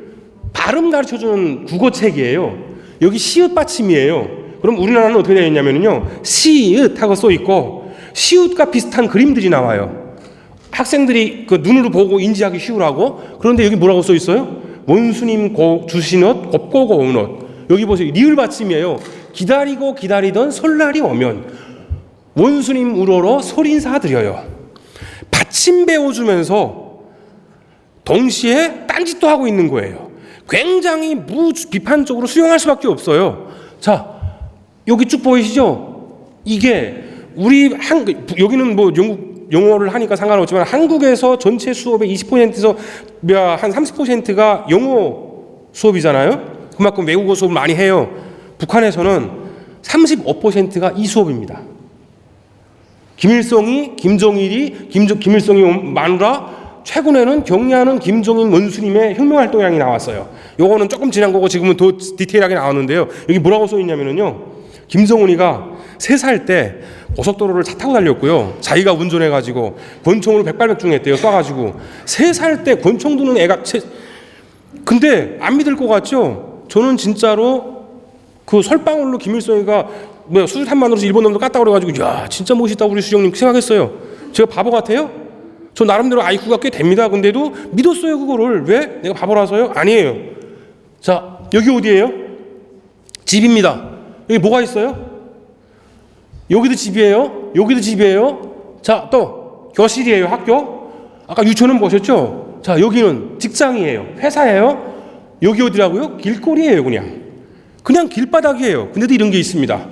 발음 가르쳐주는 국어책이에요. 여기 시읒 받침이에요. 그럼 우리나라는 어떻게 되어 있냐면요, 시읒 하고 써 있고 시읒과 비슷한 그림들이 나와요. 학생들이 그 눈으로 보고 인지하기 쉬우라고. 그런데 여기 뭐라고 써 있어요? 원수님 주신옷 곱고 고운 옷. 여기 보세요. 리을 받침이에요. 기다리고 기다리던 설날이 오면 원수님 우러러 설인사 드려요. 받침 배워주면서 동시에 딴짓도 하고 있는 거예요. 굉장히 비판적으로 수용할 수밖에 없어요. 자, 여기 쭉 보이시죠? 이게 우리 여기는 뭐 영어를 하니까 상관없지만 한국에서 전체 수업의 20%에서 한 30%가 영어 수업이잖아요. 그만큼 외국어 수업을 많이 해요. 북한에서는 35%가 이 수업입니다. 김일성이, 김정일이, 김일성이 마누라, 최근에는 경리하는 김정인 원수님의 혁명활동량이 나왔어요. 요거는 조금 지난 거고 지금은 더 디테일하게 나왔는데요. 여기 뭐라고 써 있냐면요, 김정은이가 3살 때 고속도로를 차 타고 달렸고요. 자기가 운전해가지고 권총으로 백발백중했대요. 쏴가지고 3살 때 권총 드는 애가 근데 안 믿을 것 같죠? 저는 진짜로 그 설방울로 김일성이가 수류탄만으로 일본 놈들 깠다 그래가지고 야 진짜 멋있다 우리 수정님 생각했어요. 제가 바보 같아요? 저 나름대로 IQ가 꽤 됩니다. 근데도 믿었어요 그거를. 왜? 내가 바보라서요? 아니에요. 자, 여기 어디예요? 집입니다. 여기 뭐가 있어요? 여기도 집이에요. 여기도 집이에요. 자, 또 교실이에요. 학교. 아까 유치원은 보셨죠? 자, 여기는 직장이에요. 회사예요. 여기 어디라고요? 길거리예요. 그냥 길바닥이에요. 근데도 이런 게 있습니다.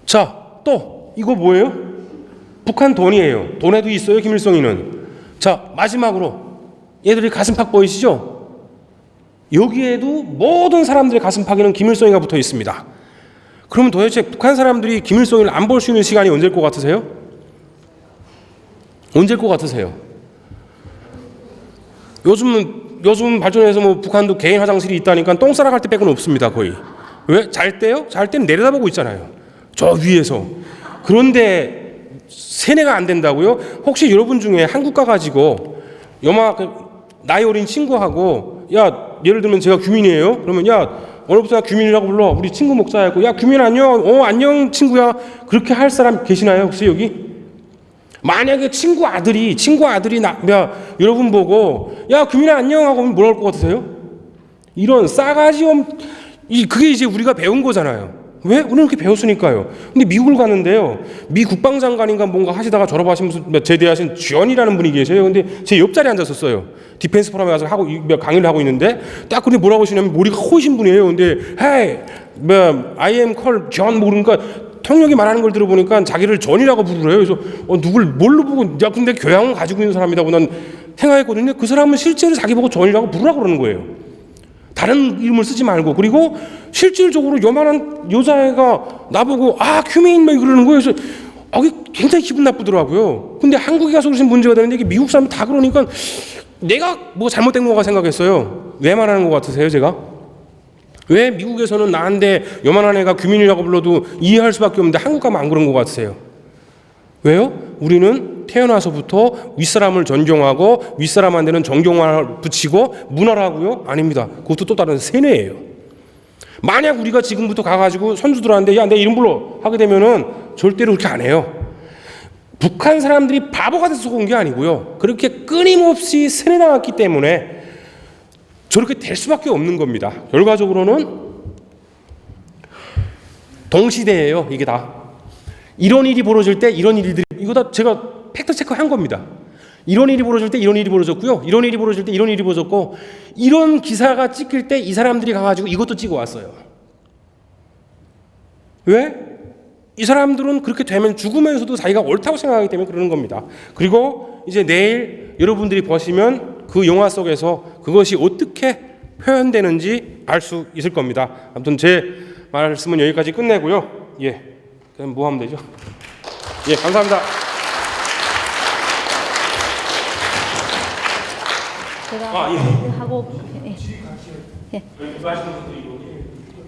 자, 또 이거 뭐예요? 북한 돈이에요. 돈에도 있어요. 김일성이는. 자, 마지막으로 얘들이 가슴팍 보이시죠? 여기에도 모든 사람들의 가슴팍에는 김일성이가 붙어 있습니다. 그러면 도대체 북한 사람들이 김일성을 안 볼 수 있는 시간이 언제일 것 같으세요? 언제일 것 같으세요? 요즘 발전해서 뭐 북한도 개인 화장실이 있다니까 똥 싸러 갈 때 빼고는 없습니다 거의. 왜? 잘 때요? 잘 때는 내려다보고 있잖아요. 저 위에서. 그런데 세뇌가 안 된다고요? 혹시 여러분 중에 한국 가가지고 나이 어린 친구하고 야 예를 들면 제가 규민이에요. 그러면 야 오늘부터 규민이라고 불러. 우리 친구 목사였고 야 규민 안녕. 안녕 친구야. 그렇게 할 사람 계시나요 혹시 여기? 만약에 친구 아들이 여러분 보고 야 규민아 안녕 하고 뭐라 할 것 같으세요? 이런 싸가지 그게 이제 우리가 배운 거잖아요. 왜? 우리는 그렇게 배웠으니까요. 근데 미국을 갔는데요, 미 국방장관인가 뭔가 하시다가 졸업하신 무슨 제대하신 지원이라는 분이 계세요. 근데 제 옆자리에 앉았었어요. 디펜스 포럼에 가서 강의를 하고 있는데 딱 근데 뭐라고 하시냐면 머리가 허신 분이에요. 근데 hey, I am called John 그러니까 통역이 말하는 걸 들어보니까 자기를 전이라고 부르래요. 그래서 누굴 뭘로 보고 야 근데 교양은 가지고 있는 사람이라고 난 생각했거든요. 그 사람은 실제로 자기 보고 전이라고 부르라고 그러는 거예요. 다른 이름을 쓰지 말고. 그리고 실질적으로 요만한 여자애가 나보고 큐메인 막 그러는 거예요. 그래서 이게 굉장히 기분 나쁘더라고요. 근데 한국에 가서 그러신 문제가 되는데 이게 미국 사람 다 그러니까 내가 뭐 잘못된 거가 생각했어요. 왜 말하는 것 같으세요, 제가? 왜 미국에서는 나한테 요만한 애가 규민이라고 불러도 이해할 수밖에 없는데 한국 가면 안 그런 것 같으세요? 왜요? 우리는 태어나서부터 윗사람을 존경하고 윗사람한테는 존경을 붙이고 문화라고요? 아닙니다. 그것도 또 다른 세뇌예요. 만약 우리가 지금부터 가가지고 선수들한테 야 내 이름 불러 하게 되면은 절대로 그렇게 안 해요. 북한 사람들이 바보가 돼서 온 게 아니고요. 그렇게 끊임없이 세뇌당했기 때문에 저렇게 될 수밖에 없는 겁니다. 결과적으로는 동시대예요. 이게 다. 이런 일이 벌어질 때 이런 일들이 이거 다 제가 팩트 체크한 겁니다. 이런 일이 벌어질 때 이런 일이 벌어졌고요. 이런 일이 벌어질 때 이런 일이 벌어졌고 이런 기사가 찍힐 때 이 사람들이 가가지고 이것도 찍어 왔어요. 왜? 이 사람들은 그렇게 되면 죽으면서도 자기가 옳다고 생각하기 때문에 그러는 겁니다. 그리고 이제 내일 여러분들이 보시면 그 영화 속에서 그것이 어떻게 표현되는지 알 수 있을 겁니다. 아무튼 제 말씀은 여기까지 끝내고요. 예, 그럼 뭐 하면 되죠? 예, 감사합니다. 제가 하고 예.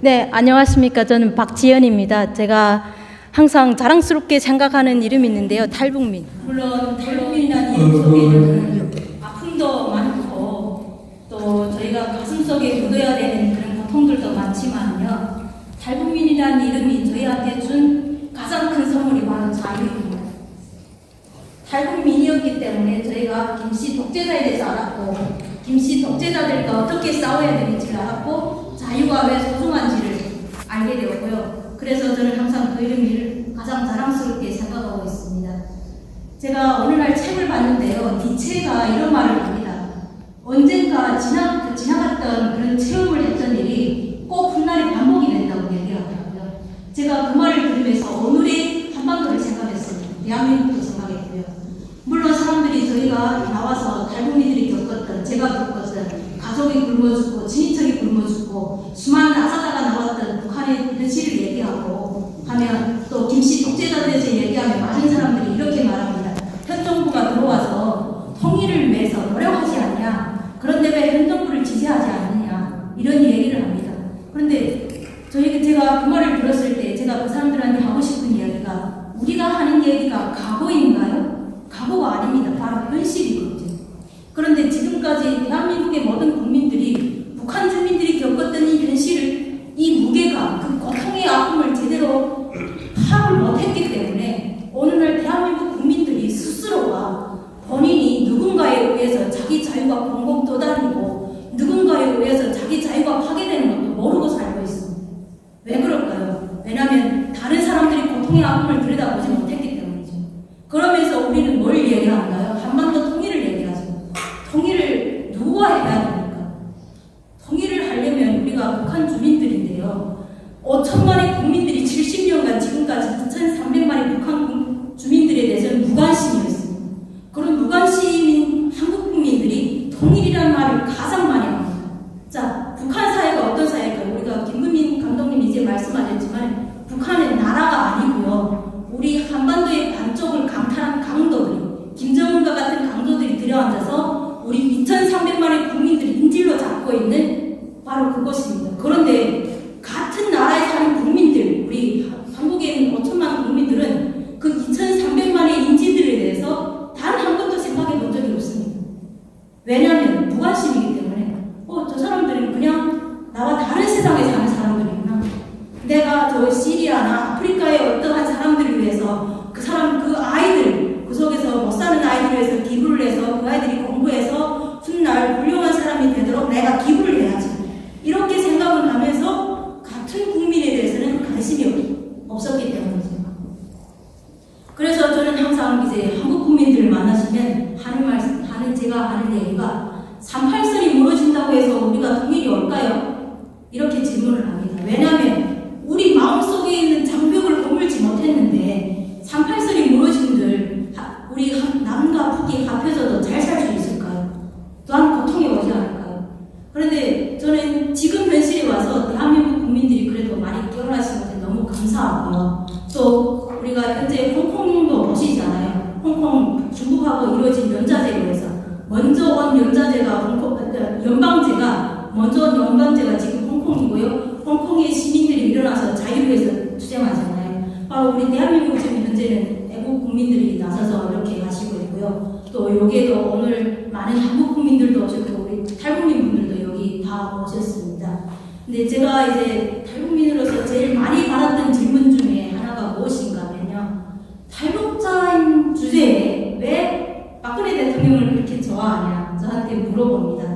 네, 안녕하십니까. 저는 박지연입니다. 제가 항상 자랑스럽게 생각하는 이름이 있는데요. 탈북민. 물론 탈북민이라는 이름 속에는 아픔도 많고 또 저희가 가슴속에 묻어야 되는 그런 고통들도 많지만요. 탈북민이라는 이름이 저희한테 준 가장 큰 선물이 바로 자유입니다. 탈북민이었기 때문에 저희가 김씨 독재자에 대해서 알았고 김씨 독재자들과 어떻게 싸워야 되는지를 알았고 자유가 왜 소중한지를 알게 되었고요. 그래서 저는 항상 그 이름을 가장 자랑스럽게 생각하고 있습니다. 제가 어느 날 책을 봤는데요. 니체가 이런 말을 합니다. 언젠가 지나갔던 그런 체험을 했던 일이 꼭 훗날에 반복이 된다고 얘기하더라고요. 제가 그 말을 들으면서 오늘의 한반도를 생각했습니다. 대한민국도 생각했고요. 물론 사람들이 저희가 나와서 탈북민들이 겪었던, 제가 겪었던 가족이 굶어 죽고 친인척이 굶어 죽고 수많은 아사다가 나왔던 북한의 현실을 얘기하고 하면 또 김씨 독재자들에 대해서 얘기하면 많은 사람들이 이렇게 말합니다. 현 정부가 들어와서 통일을 위해서 노력하지 않냐, 그런데 왜 현 정부를 지지하지 않느냐, 이런 얘기를 합니다. 그런데 제가 그 말을 들었을 때 제가 그 사람들한테 하고 싶은 이야기가 우리가 하는 얘기가 각오인가요? 각오가 아닙니다. 바로 현실이거든요. 그런데 지금까지 대한민국의 모든 국민들이 북한 주민들이 겪었던 이 현실을, 이 무게가, 그 고통의 아픔을 제대로 파악을 못했기 때문에 오늘날 대한민국 국민들이 스스로가 본인이 누군가에 의해서 자기 자유가 공공 떠다니고 누군가에 의해서 자기 자유가 파괴되는 것도 모르고 살고 있습니다. 왜 그럴까요? 왜냐하면 다른 사람들이 고통의 아픔을 들여다보지 못했기 때문이죠. 그러면서 우리는 뭘 얘기하나요? 한반도 통일을 얘기하죠. 통일을 누구와 해야 됩니까? 통일을 하려면 우리가 북한 주민들인데요. 5천만의 국민들이 70년간 지금까지 2,300만의 북한 주민들에 대해서는 무관심이었습니다. 그런 무관심인 한국 국민들이 통일이라는 말을 가장 많이 합니다. 자, 북한 사회가 어떤 사회일까요? 우리가 김금민 감독님이 이제 말씀하셨지만 북한은 나라가 아니고요. 우리 한반도의 반쪽을 강탈한 강도들이, 김정은과 같은 강도들이 들여앉아서 우리 2,300만의 국민들이 인질로 잡고 있는 바로 그것입니다. 그런데 같은 나라에 사는 국민들, 우리 한국에 있는 5천만 국민들은 그 2,300만의 인질들에 대해서 단 한 번도 생각해 본 적이 없습니다. 왜냐하면 무관심이기 때문에 저 사람들은 그냥 나와 다른 세상에 사는 사람들이구나. 내가 저 시리아나 아프리카의 어떠한 사람들을 위해서 그 아이들, 그 속에서 못 사는 아이들을 위해서 기부를 해서 그 아이들이 공부해서 훗날 훌륭한 사람이 되도록 내가 기부를 해야지. 이렇게 생각을 하면서 같은 국민에 대해서는 관심이 없었기 때문이죠. 그래서 저는 항상 이제 한국 국민들을 만나시면 제가 하는 얘기가 38선이 무너진다고 해서 우리가 통일이 올까요? 이렇게 질문을 합니다. 왜냐하면 우리 마음속에 있는 장벽을 허물지 못 바퀴 합해서도 잘 살 수 있을까요? 또한 고통이 오지 않을까요? 그런데 저는 지금 현실에 와서 대한민국 국민들이 그래도 많이 깨어나신 것에 너무 감사하고요. 또 우리가 현재 홍콩도 보시잖아요. 홍콩 중국하고 이루어진 연자제로 해서 먼저 온 연자제가 연방제가 먼저 온 연방제가 지금 홍콩이고요. 홍콩의 시민들이 일어나서 자유를 위해서 투쟁하잖아요. 바로 우리 대한민국 지금 현재는 애국 국민들이 나서서 이렇게 하시고 있고요. 또 여기에도 오늘 많은 한국 국민들도 오셨고 우리 탈북민 분들도 여기 다 오셨습니다. 근데 제가 이제 탈북민으로서 제일 많이 받았던 질문 중에 하나가 무엇인가 하면요. 탈북자인 주제에 왜 박근혜 대통령을 그렇게 좋아하냐 저한테 물어봅니다.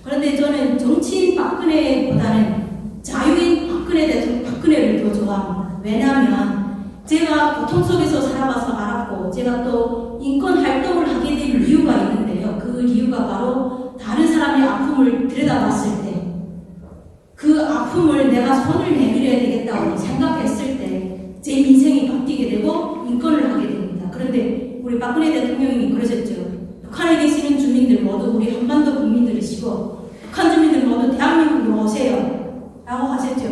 그런데 저는 정치인 박근혜보다는 자유인 박근혜 대통령 박근혜를 더 좋아합니다. 왜냐하면 제가 고통 속에서 살아봐서 알았고 제가 또 인권 활동을 하게 된 이유가 있는데요. 그 이유가 바로 다른 사람의 아픔을 들여다봤을 때 그 아픔을 내가 손을 내밀어야 되겠다고 생각했을 때 제 인생이 바뀌게 되고 인권을 하게 됩니다. 그런데 우리 박근혜 대통령이 그러셨죠. 북한에 계시는 주민들 모두 우리 한반도 국민들이시고 북한 주민들 모두 대한민국으로 오세요 라고 하셨죠.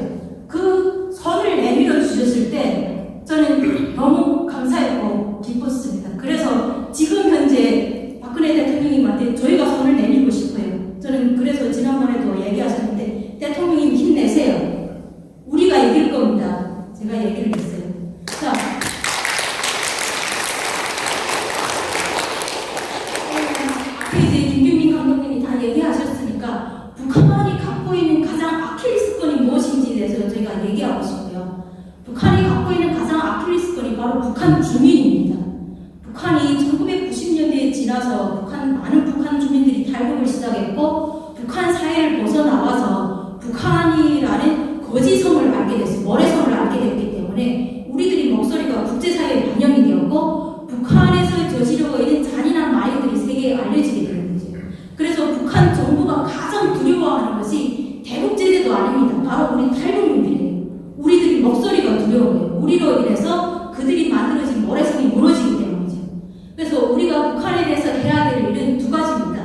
그 손을 내밀어 주셨을 때 저는 너무 감사했고 기뻤습니다. 그래서 지금 현재 박근혜 대통령님한테 저희가 손을 내밀고 싶어요. 저는 그래서 지난번에도 얘기하셨는데 대통령님 힘내세요. 우리가 이길 겁니다. 제가 얘기를 했어요. 자, 앞에 이제 김규민 감독님이 다 얘기하셨으니까 북한이 갖고 있는 가장 아킬리스건이 무엇인지에 대해서 저희가 얘기하고 싶고요. 북한이 갖고 있는 가장 아킬리스건이 바로 북한 주민입니다. 북한이 1990년대에 지나서 많은 북한 주민들이 탈북을 시작했고 북한 사회를 벗어나와서 북한이라는 거지성을 알게 됐어요. 모래성을 알게 됐기 때문에 우리들이 목소리가 국제사회에 반영이 되었고 북한에서 저지르고 있는 잔인한 마인들이 세계에 알려지게 되는 거죠. 그래서 북한 정부가 가장 두려워하는 것이 대북제재도 아닙니다. 바로 우리 탈북민들이에요. 우리들이 목소리가 두려워요. 우리로 인해서 그들이 만들어진 모래성이 무너지기 때문이죠. 그래서 우리가 북한에 대해서 해야 될 일은 두 가지입니다.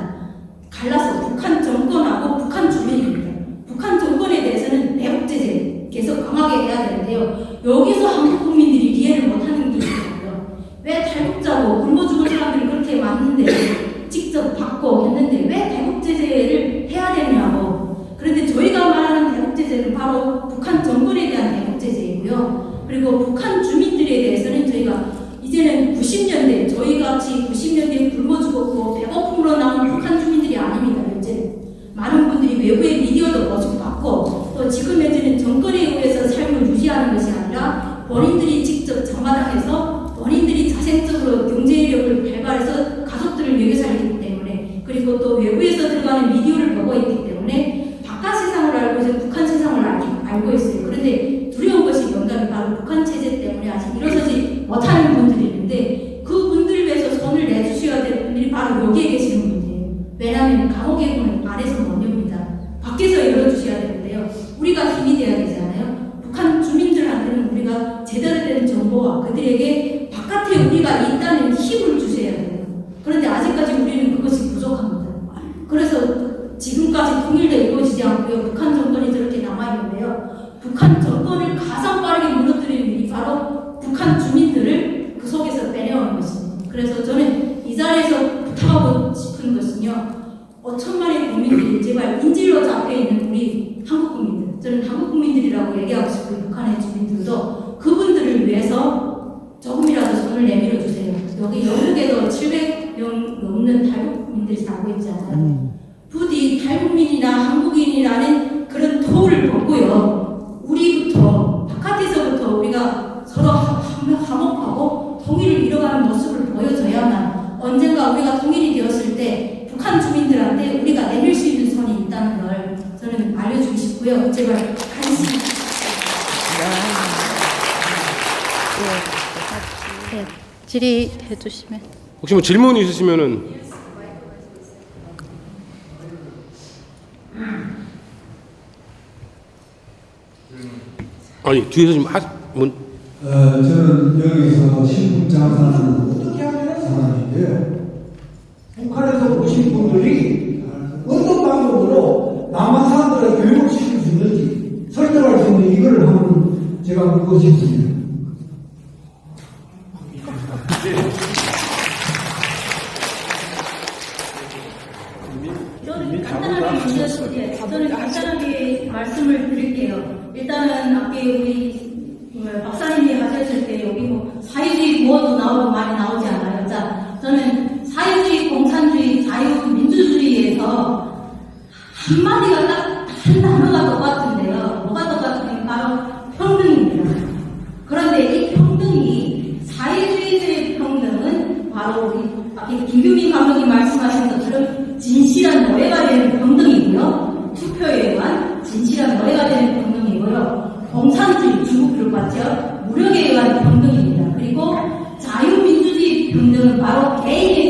갈라서 북한 정권하고 북한 주민입니다. 북한 정권에 대해서는 대북제재 계속 강하게 해야 되는데요. 여기서 한국 국민들이 이해를 못하는 게 있거든요. 왜 탈북자고 굶어 죽은 사람들이 그렇게 많은데 직접 받고 했는데 왜 대북제재를 해야 되냐고. 그런데 저희가 말하는 대북제재는 바로 북한 정권에 대한 대북제재이고요. 그리고 북한 주민들에 대해서는 저희가 이제는 90년대 저희같이 90년대에 굶어 죽었고 배고픔으로 나온 북한 주민들이 아닙니다. 현재는 많은 분들이 외부의 미디어도 모집받고 또 지금 현재는 정권에 의해서 삶을 유지하는 것이 아니라 본인들이 직접 장마당에서 본인들이 자생적으로 경제력을 발발해서 가족들을 먹여 살리기 때문에 그리고 또 외부에서 들어가는 미디어를 보고 있기 때문에 바깥 세상을 알고 있어요. 북한 세상을 알고 있어요. 그런데 두려운 것이 뭔가 바로 북한 체제 때문에 아직 일어서지 못하는 분들이 있는데 그 분들을 위해서 손을 내주셔야 될 분들이 바로 여기에 계시는 분들이에요. 왜냐하면 감옥의 문은 안에서 못 엽니다. 밖에서 열어주셔야 되는데요. 우리가 힘이 돼야 되잖아요. 북한 주민들한테는 우리가 제대로 된 정보와 그들에게 바깥에 우리가 있다는 힘을 주셔야 돼요. 그런데 아직까지 우리는 그것이 부족합니다. 그래서 지금까지 통일도 이루어지지 않고요. 북한 정권이 저렇게 남아있는데요. 북한 정권을 가장 빠르게 무너뜨리는 일이 바로 북한 주민들을 그 속에서 빼내오는 것입니다. 그래서 저는 이 자리에서 부탁하고 싶은 것은요. 5천만의 국민들이 제발 인질로 잡혀있는 우리 한국 국민들, 저는 한국 국민들이라고 얘기하고 싶고요. 북한의 주민들도 그분들을 위해서 조금이라도 손을 내밀어 주세요. 여기 영국에도 700명 넘는 탈북민들이 살고 있잖아요. 부디 탈북민이나 한국인이라는 그런 토를 벗고요. 우리부터 바깥에서부터 우리가 서로 화목하고 통일을 이뤄가는 모습을 보여줘야만 언젠가 우리가 통일이 되었을 때 북한 주민들한테 우리가 내밀 수 있는 손이 있다는 걸 저는 알려주고 싶고요. 제발 관심. 네, 질의해 주시면. 혹시 뭐 질문 있으시면은 아니 뒤에서 좀 저는 여기서 식품 장사하는 사람인데요. 싶습니다. 저는 간단하게 말씀을 드릴게요. 일단은 아까 우리 박사님이 하셨을 때 여기 뭐 사회주의 구호도 나오고 많이 나오지 않아요. 자, 저는 사회주의, 공산주의, 자유민주주의에서 한마디가 딱 한 단어가 똑같은데요. 뭐가 똑같으면 바로 평등입니다. 그런데 이 평등이 사회주의의 평등은 바로 우리 아까 김규민 감독이 말씀하신 것처럼 진실한 노예가 되는 평등이고요. 투표에 의한 진실한 노예가 되는 평등이고요. 공산주의, 중국 교육받죠. 무력에 의한 평등입니다. 그리고 자유민주주의 평등은 바로 개인의